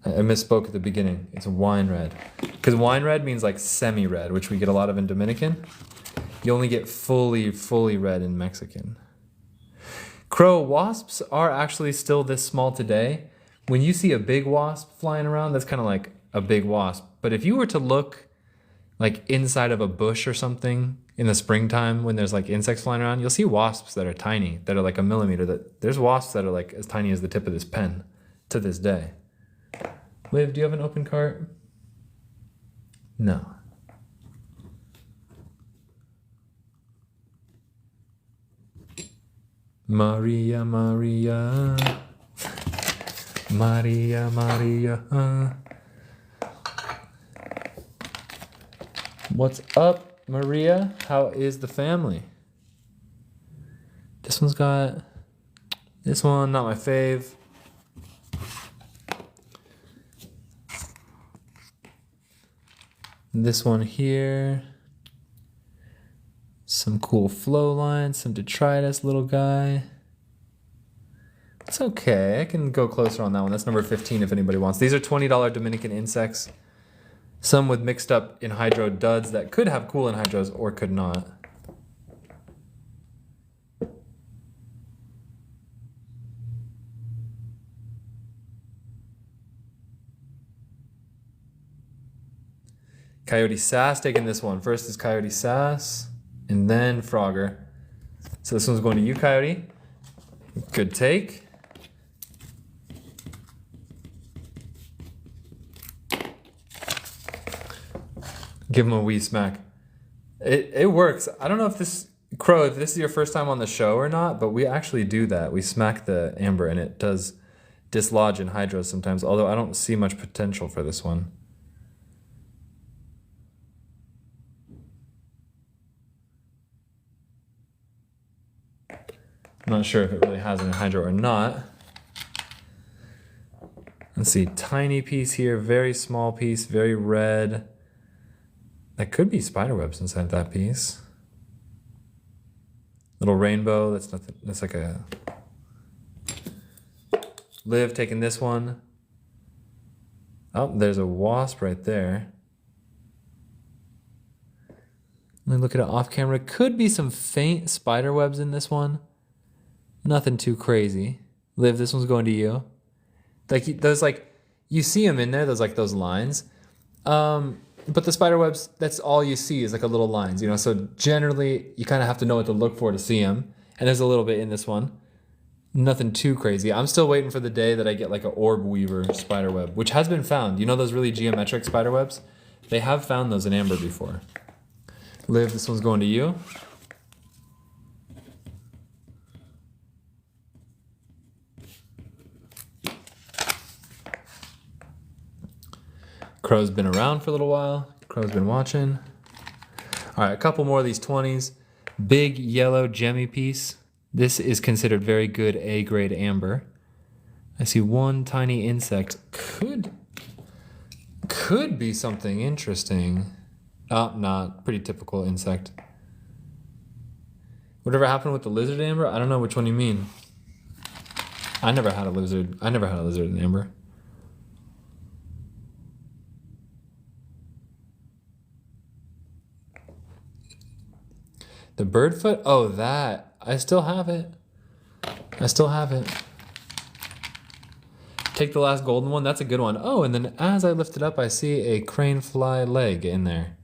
I misspoke at the beginning, it's wine red. Because wine red means like semi-red, which we get a lot of in Dominican. You only get fully red in Mexican. Crow, wasps are actually still this small today. When you see a big wasp flying around, that's kind of like a big wasp. But if you were to look like inside of a bush or something in the springtime when there's like insects flying around, you'll see wasps that are tiny, that are like a millimeter. There's wasps that are like as tiny as the tip of this pen to this day. Liv, do you have an open cart? No. Maria, Maria. Maria, Maria. What's up, Maria? How is the family? This one's got... This one, not my fave. This one here. Some cool flow lines, some detritus, little guy. It's okay, I can go closer on that one. That's number 15 if anybody wants. These are $20 Dominican insects. Some with mixed up anhydro duds that could have cool anhydros or could not. Coyote Sass taking this one. First is Coyote Sass, and then Frogger. So this one's going to you, Coyote. Good take. Give him a wee smack. It works. I don't know if this, Crow, if this is your first time on the show or not, but we actually do that. We smack the amber and it does dislodge anhydros sometimes, although I don't see much potential for this one. I'm not sure if it really has an anhydro or not. Let's see, tiny piece here, very small piece, very red. That could be spiderwebs inside that piece. Little rainbow, that's nothing, that's like a... Liv taking this one. Oh, there's a wasp right there. Let me look at it off camera. Could be some faint spider webs in this one. Nothing too crazy. Liv, this one's going to you. Like those, like you see them in there. Those lines. But the spider webs, that's all you see is like a little lines. You know, so generally you kind of have to know what to look for to see them. And there's a little bit in this one. Nothing too crazy. I'm still waiting for the day that I get like an orb weaver spider web, which has been found. You know those really geometric spider webs? They have found those in amber before. Liv, this one's going to you. Crow's been around for a little while. Crow's been watching. All right, a couple more of these 20s. Big yellow gemmy piece. This is considered very good A-grade amber. I see one tiny insect. Could be something interesting. Oh, not. Pretty typical insect. Whatever happened with the lizard amber? I don't know which one you mean. I never had a lizard in amber. The birdfoot? Oh, that. I still have it. Take the last golden one. That's a good one. Oh, and then as I lift it up, I see a crane fly leg in there.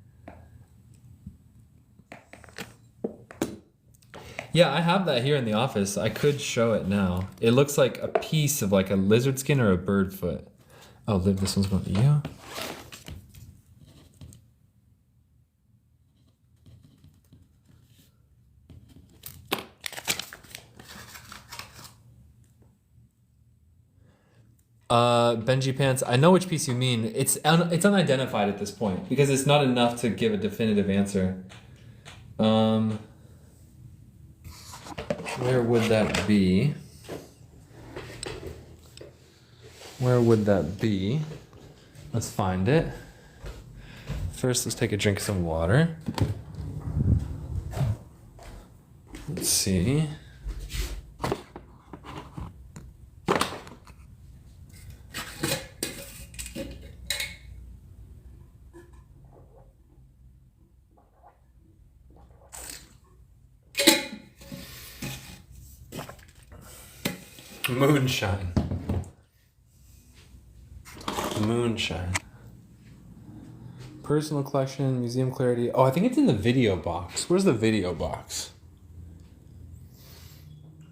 Yeah, I have that here in the office. I could show it now. It looks like a piece of like a lizard skin or a bird foot. Oh, Liv, this one's going to you. Benji Pants, I know which piece you mean. It's unidentified at this point because it's not enough to give a definitive answer. Where would that be? Let's find it. First, let's take a drink of some water. Let's see. Moonshine. personal collection, museum clarity. Oh, I think it's in the video box. Where's the video box?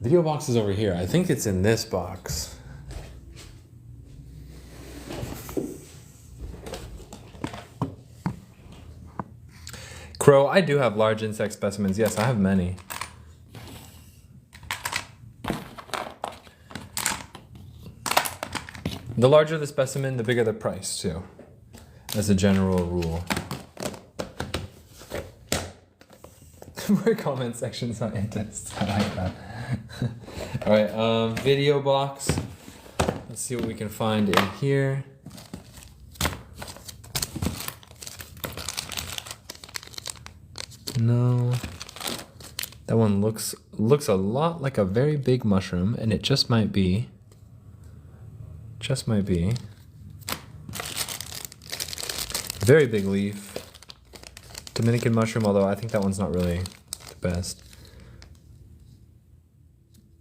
Video box is over here. I think it's in this box. Crow, I do have large insect specimens. Yes, I have many. The larger the specimen, the bigger the price, too, as a general rule. More comment section scientists. I like that. All right, video box. Let's see what we can find in here. No. That one looks a lot like a very big mushroom, and it just might be. Just might be. Very big leaf. Dominican mushroom, although I think that one's not really the best.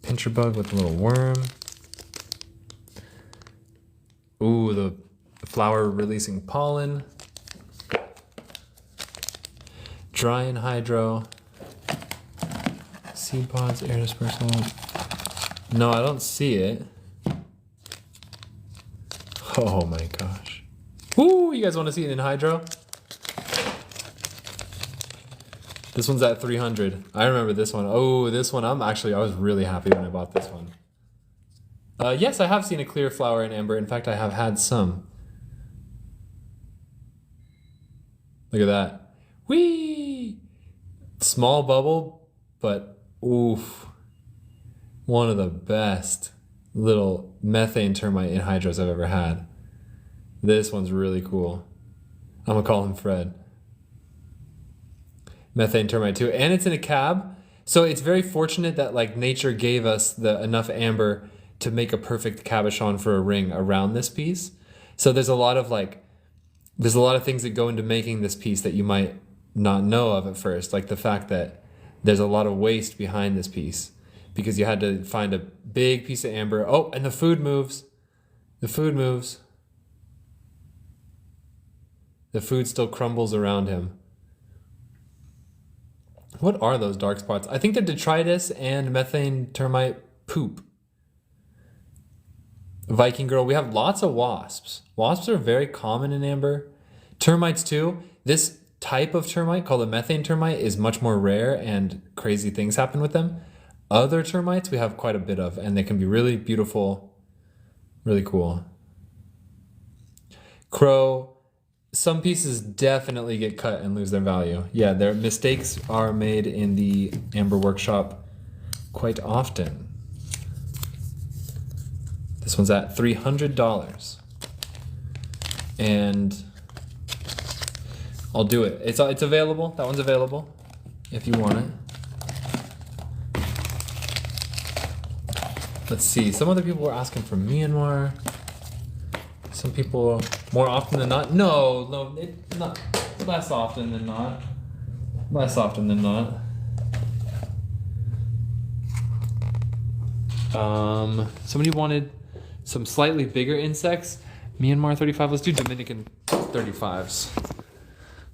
Pincher bug with a little worm. Ooh, the flower releasing pollen. Dry anhydro. Seed pods, air dispersal. No, I don't see it. Oh my gosh. Ooh, you guys want to see it in hydro? This one's at 300. I remember this one. Oh, this one, I was really happy when I bought this one. Yes, I have seen a clear flower in amber. In fact, I have had some. Look at that. Whee! Small bubble, but oof. One of the best little methane termite anhydros I've ever had. This one's really cool. I'm gonna call him Fred. Methane termite too, and it's in a cab. So it's very fortunate that like nature gave us enough amber to make a perfect cabochon for a ring around this piece. So there's a lot of things that go into making this piece that you might not know of at first, like the fact that there's a lot of waste behind this piece because you had to find a big piece of amber. Oh, and the food moves. The food moves. The food still crumbles around him. What are those dark spots? I think they're detritus and methane termite poop. Viking girl, we have lots of wasps. Wasps are very common in amber. Termites too. This type of termite called a methane termite is much more rare and crazy things happen with them. Other termites we have quite a bit of, and they can be really beautiful, really cool. Crow, some pieces definitely get cut and lose their value. Yeah, their mistakes are made in the Amber Workshop quite often. This one's at $300. And I'll do it. It's available. That one's available if you want it. Let's see. Some other people were asking for Myanmar. Some people, more often than not. No, not less often than not. Less often than not. Somebody wanted some slightly bigger insects. Myanmar 35. Let's do Dominican 35s.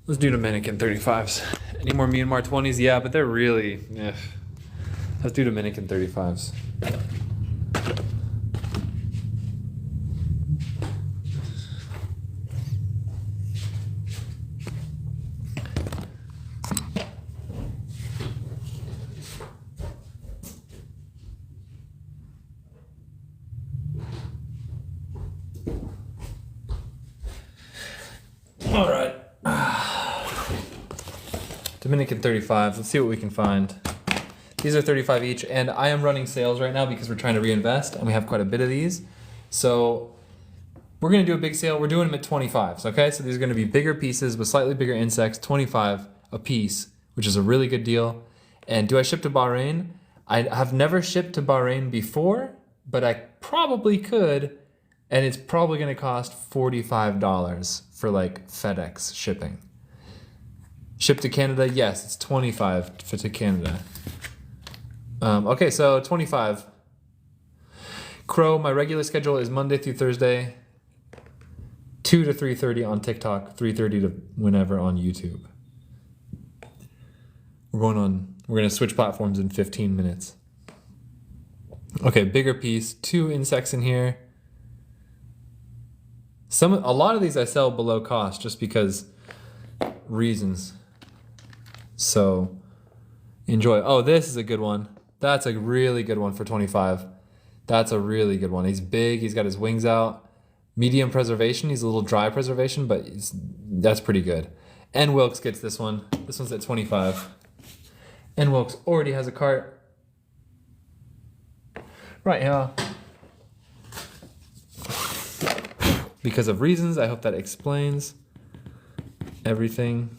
Let's do Dominican 35s. Any more Myanmar 20s? Yeah, but they're really... Let's do Dominican 35s. All right. Dominican 35s. Let's see what we can find. These are 35 each, and I am running sales right now because we're trying to reinvest, and we have quite a bit of these. So we're going to do a big sale. We're doing them at 25s, okay? So these are going to be bigger pieces with slightly bigger insects, 25 a piece, which is a really good deal. And do I ship to Bahrain? I have never shipped to Bahrain before, but I probably could, and it's probably going to cost $45 for like FedEx shipping. Ship to Canada, yes, it's 25 to Canada. Okay, so 25. Crow, my regular schedule is Monday through Thursday, 2 to 3:30 on TikTok, 3:30 to whenever on YouTube. We're gonna switch platforms in 15 minutes. Okay, bigger piece, 2 insects in here. A lot of these I sell below cost just because reasons. So enjoy. Oh, this is a good one. That's a really good one for 25. That's a really good one. He's big, he's got his wings out. Medium preservation, he's a little dry preservation, but that's pretty good. And Wilkes gets this one. This one's at 25. And Wilkes already has a cart. Right here. Because of reasons, I hope that explains everything.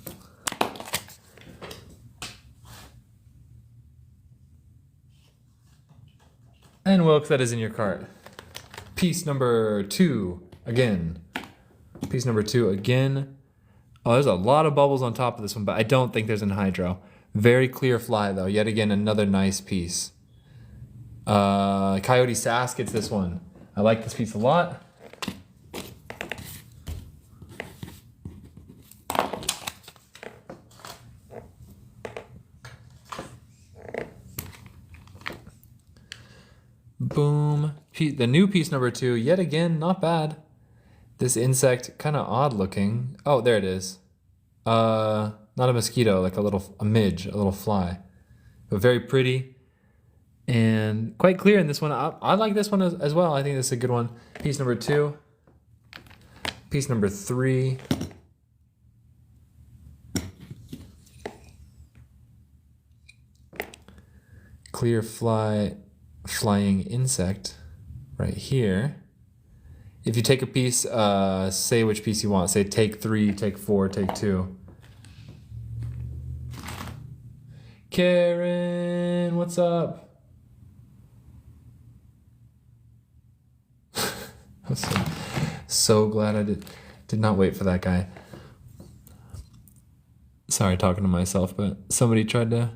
And Wilkes, that is in your cart. Piece number 2, again. Piece number 2, again. Oh, there's a lot of bubbles on top of this one, but I don't think there's an hydro. Very clear fly, though. Yet again, another nice piece. Coyote Sass gets this one. I like this piece a lot. Boom. The new piece number 2, yet again, not bad. This insect, kind of odd looking. Oh, there it is. Not a mosquito, like a midge, a little fly. But very pretty. And quite clear in this one. I like this one as well. I think this is a good one. Piece number 2. Piece number 3. Clear flying insect right here. If you take a piece, say which piece you want. Say take 3, take 4, take 2. Karen, what's up? I'm so glad I did not wait for that guy. Sorry, talking to myself, but somebody tried to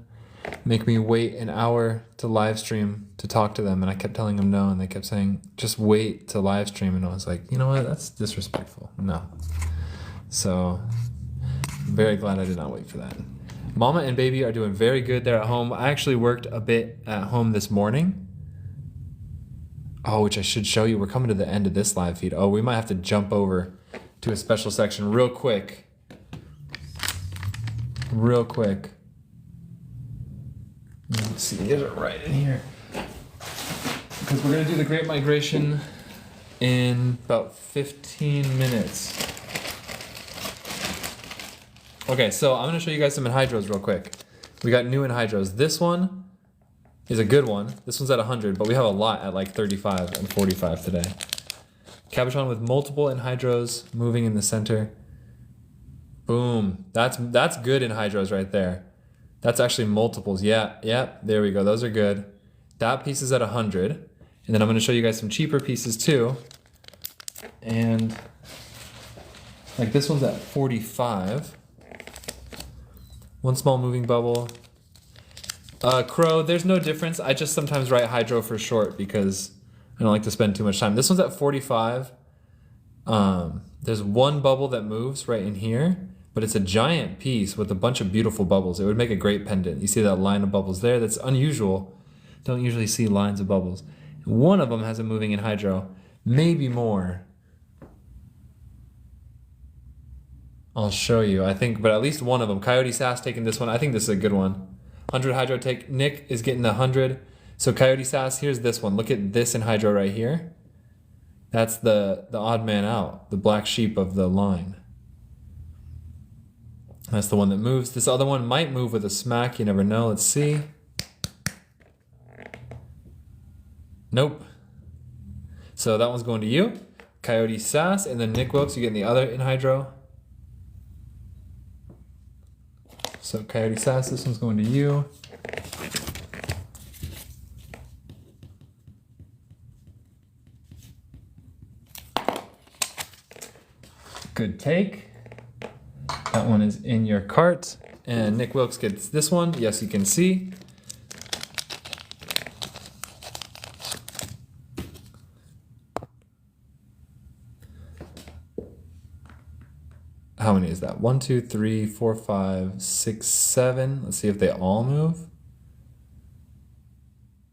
make me wait an hour to live stream to talk to them, and I kept telling them no, and they kept saying just wait to live stream, and I was like, you know what, that's disrespectful. No. So I'm very glad I did not wait for that. Mama and baby are doing very good. They're at home. I actually worked a bit at home this morning. Oh, which I should show you. We're coming to the end of this live feed. Oh, we might have to jump over to a special section real quick. Real quick. Let's see, get it right in here. Because we're going to do the Great Migration in about 15 minutes. Okay, so I'm going to show you guys some anhydros real quick. We got new anhydros. This one is a good one. This one's at 100, but we have a lot at like 35 and 45 today. Cabochon with multiple anhydros moving in the center. Boom. That's good anhydros right there. That's actually multiples. Yeah, there we go. Those are good. That piece is at 100. And then I'm going to show you guys some cheaper pieces too. And like this one's at 45. One small moving bubble. Crow, there's no difference. I just sometimes write hydro for short because I don't like to spend too much time. This one's at 45. There's one bubble that moves right in here, but it's a giant piece with a bunch of beautiful bubbles. It would make a great pendant. You see that line of bubbles there? That's unusual. Don't usually see lines of bubbles. One of them has a moving anhydro, maybe more. I'll show you, I think, but at least one of them. Coyote Sass taking this one. I think this is a good one. 100 hydro take. Nick is getting the 100. So Coyote Sass, here's this one. Look at this anhydro right here. That's the odd man out, the black sheep of the line. That's the one that moves. This other one might move with a smack. You never know. Let's see. Nope. So that one's going to you. Coyote Sass, and then Nick Wilkes, you're getting the other anhydro. So Coyote Sass, this one's going to you. Good take. That one is in your cart. And Nick Wilkes gets this one. Yes, you can see. how many is that? 1, 2, 3, 4, 5, 6, 7. Let's see if they all move.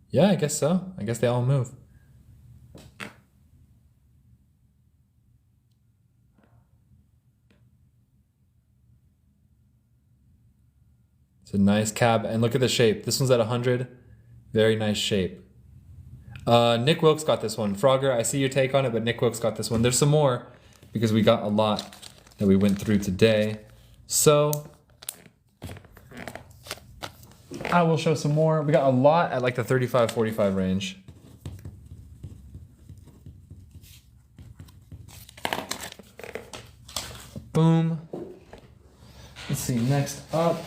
Yeah, I guess so. I guess they all move. It's a nice cab. And look at the shape. This one's at 100. Very nice shape. Nick Wilkes got this one. Frogger, I see your take on it, but Nick Wilkes got this one. There's some more because we got a lot that we went through today. So I will show some more. We got a lot at like the 35-45 range. Boom. Let's see, next up.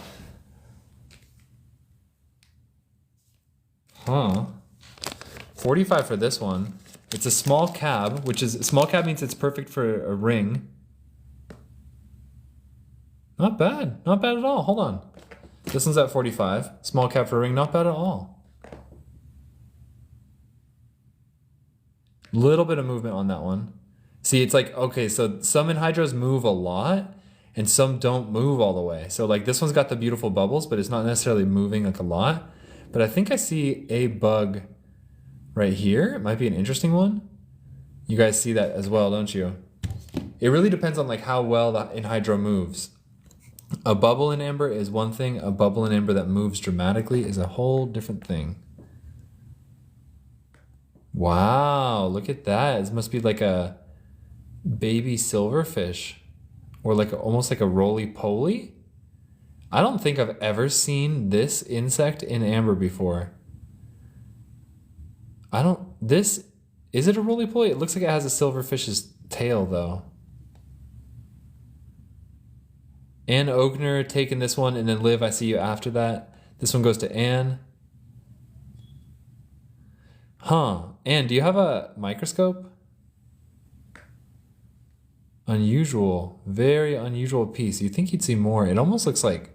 Huh. 45 for this one. It's a small cab, which is, small cab means it's perfect for a ring. Not bad. Not bad at all. Hold on. This one's at 45. Small cab for a ring. Not bad at all. Little bit of movement on that one. See, it's like, okay, so some anhydros move a lot and some don't move all the way. So like this one's got the beautiful bubbles, but it's not necessarily moving like a lot. But I think I see a bug right here. It might be an interesting one. You guys see that as well, don't you? It really depends on like how well the anhydro moves. A bubble in amber is one thing. A bubble in amber that moves dramatically is a whole different thing. Wow, look at that. It must be like a baby silverfish or like almost like a roly-poly. I don't think I've ever seen this insect in amber before. Is it a roly-poly? It looks like it has a silverfish's tail though. Ann Ogner taking this one, and then Liv, I see you after that. This one goes to Ann. Huh. Ann, do you have a microscope? Unusual. Very unusual piece. You'd think you'd see more. It almost looks like...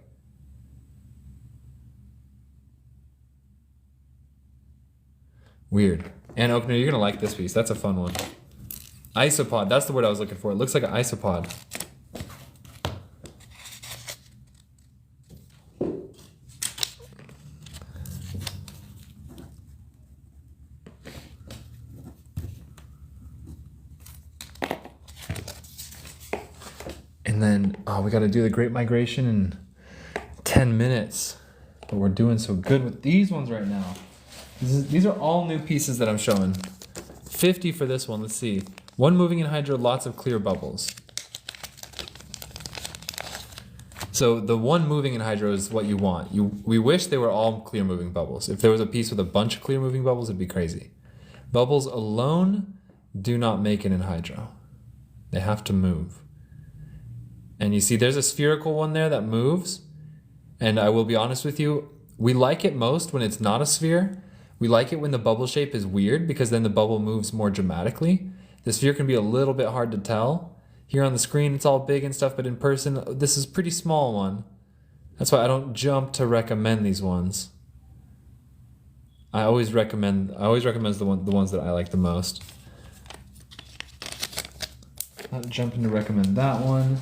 weird. Ann Ogner, you're going to like this piece. That's a fun one. Isopod. That's the word I was looking for. It looks like an isopod. And then, oh, we got to do the Great Migration in 10 minutes. But we're doing so good with these ones right now. These are all new pieces that I'm showing. 50 for this one, let's see. One moving anhydro, lots of clear bubbles. So the one moving anhydro is what you want. We wish they were all clear moving bubbles. If there was a piece with a bunch of clear moving bubbles, it'd be crazy. Bubbles alone do not make an anhydro. They have to move. And you see there's a spherical one there that moves. And I will be honest with you, we like it most when it's not a sphere. We like it when the bubble shape is weird because then the bubble moves more dramatically. The sphere can be a little bit hard to tell. Here on the screen it's all big and stuff, but in person this is a pretty small one. That's why I don't jump to recommend these ones. I always recommend the ones that I like the most. Not jumping to recommend that one.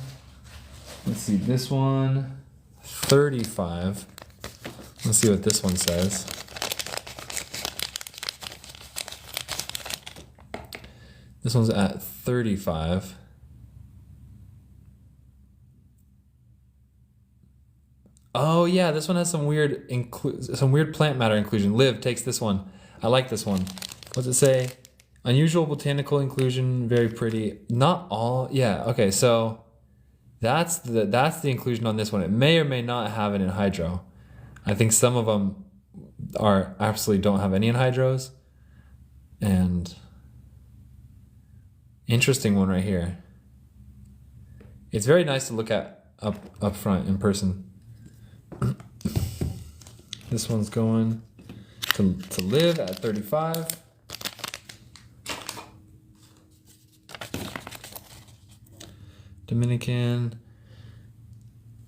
Let's see, this one, 35. Let's see what this one says. This one's at 35. Oh yeah, this one has some weird plant matter inclusion. Liv takes this one. I like this one. What's it say? Unusual botanical inclusion, very pretty. Not all. Yeah. Okay. So that's the inclusion on this one. It may or may not have an anhydro. I think some of them absolutely don't have any anhydros. And interesting one right here. It's very nice to look at up front in person. This one's going to Liv at 35. Dominican.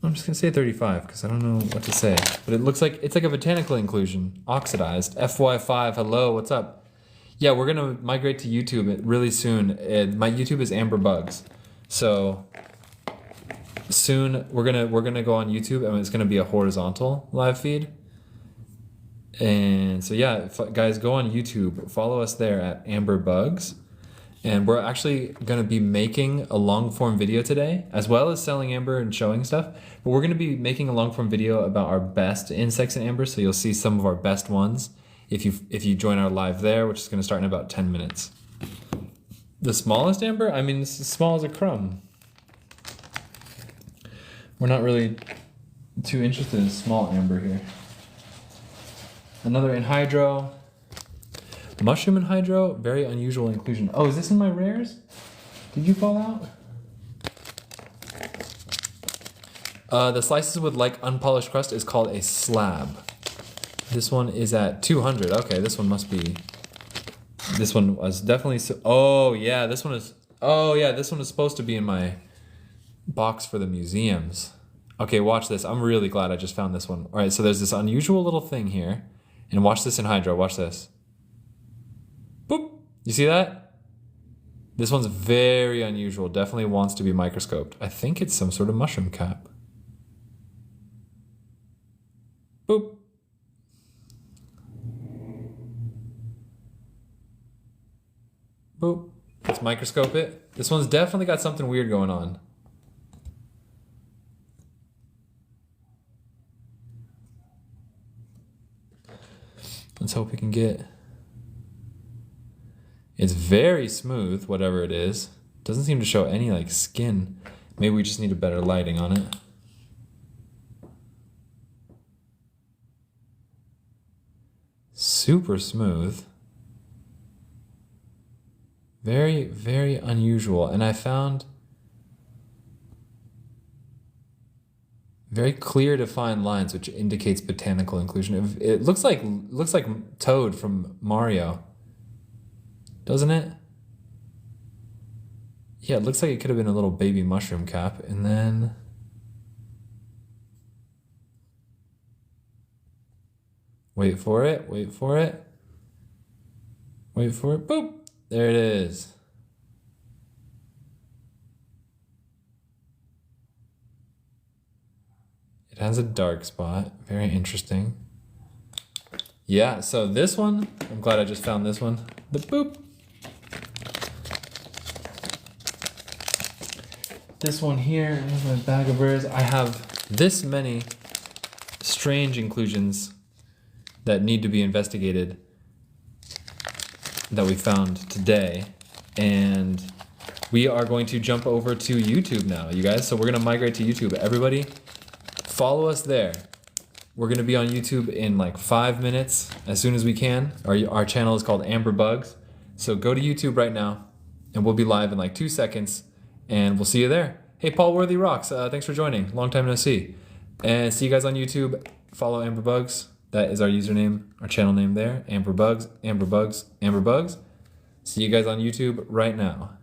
I'm just gonna say 35 because I don't know what to say. But it looks like it's like a botanical inclusion, oxidized. FY5, hello, what's up? Yeah, we're gonna migrate to YouTube really soon. My YouTube is Amber Bugs, so soon we're gonna go on YouTube, and it's gonna be a horizontal live feed. And so yeah, guys, go on YouTube, follow us there at Amber Bugs, and we're actually gonna be making a long form video today, as well as selling amber and showing stuff. But we're gonna be making a long form video about our best insects in amber, so you'll see some of our best ones if you join our live there, which is gonna start in about 10 minutes. The smallest amber, I mean, it's as small as a crumb. We're not really too interested in small amber here. Another anhydro. Mushroom anhydro, very unusual inclusion. Oh, is this in my rares? Did you fall out? The slices with like unpolished crust is called a slab. This one is at 200. Okay, this one must be. This one was definitely. Oh yeah, this one is. Oh yeah, this one is supposed to be in my box for the museums. Okay, watch this. I'm really glad I just found this one. All right, so there's this unusual little thing here, and watch this anhydro. Watch this. Boop. You see that? This one's very unusual. Definitely wants to be microscoped. I think it's some sort of mushroom cap. Boop. Boop. Let's microscope it. This one's definitely got something weird going on. Let's hope we can get. It's very smooth, whatever it is. Doesn't seem to show any like skin. Maybe we just need a better lighting on it. Super smooth. Very, very unusual. And I found very clear defined lines, which indicates botanical inclusion. It looks like Toad from Mario. Doesn't it? Yeah, it looks like it could have been a little baby mushroom cap. And then wait for it, wait for it. Wait for it. Boop. There it is. It has a dark spot. Very interesting. Yeah, so this one, I'm glad I just found this one. The boop. This one here, here's my bag of rares. I have this many strange inclusions that need to be investigated that we found today. And we are going to jump over to YouTube now, you guys. So we're gonna migrate to YouTube. Everybody, follow us there. We're gonna be on YouTube in like 5 minutes, as soon as we can. Our channel is called Amber Bugs. So go to YouTube right now, and we'll be live in like 2 seconds, and we'll see you there. Hey, Paul Worthy rocks. Thanks for joining. Long time no see. And see you guys on YouTube. Follow Amber Bugs. That is our username, our channel name there. Amber Bugs, Amber Bugs, Amber Bugs. See you guys on YouTube right now.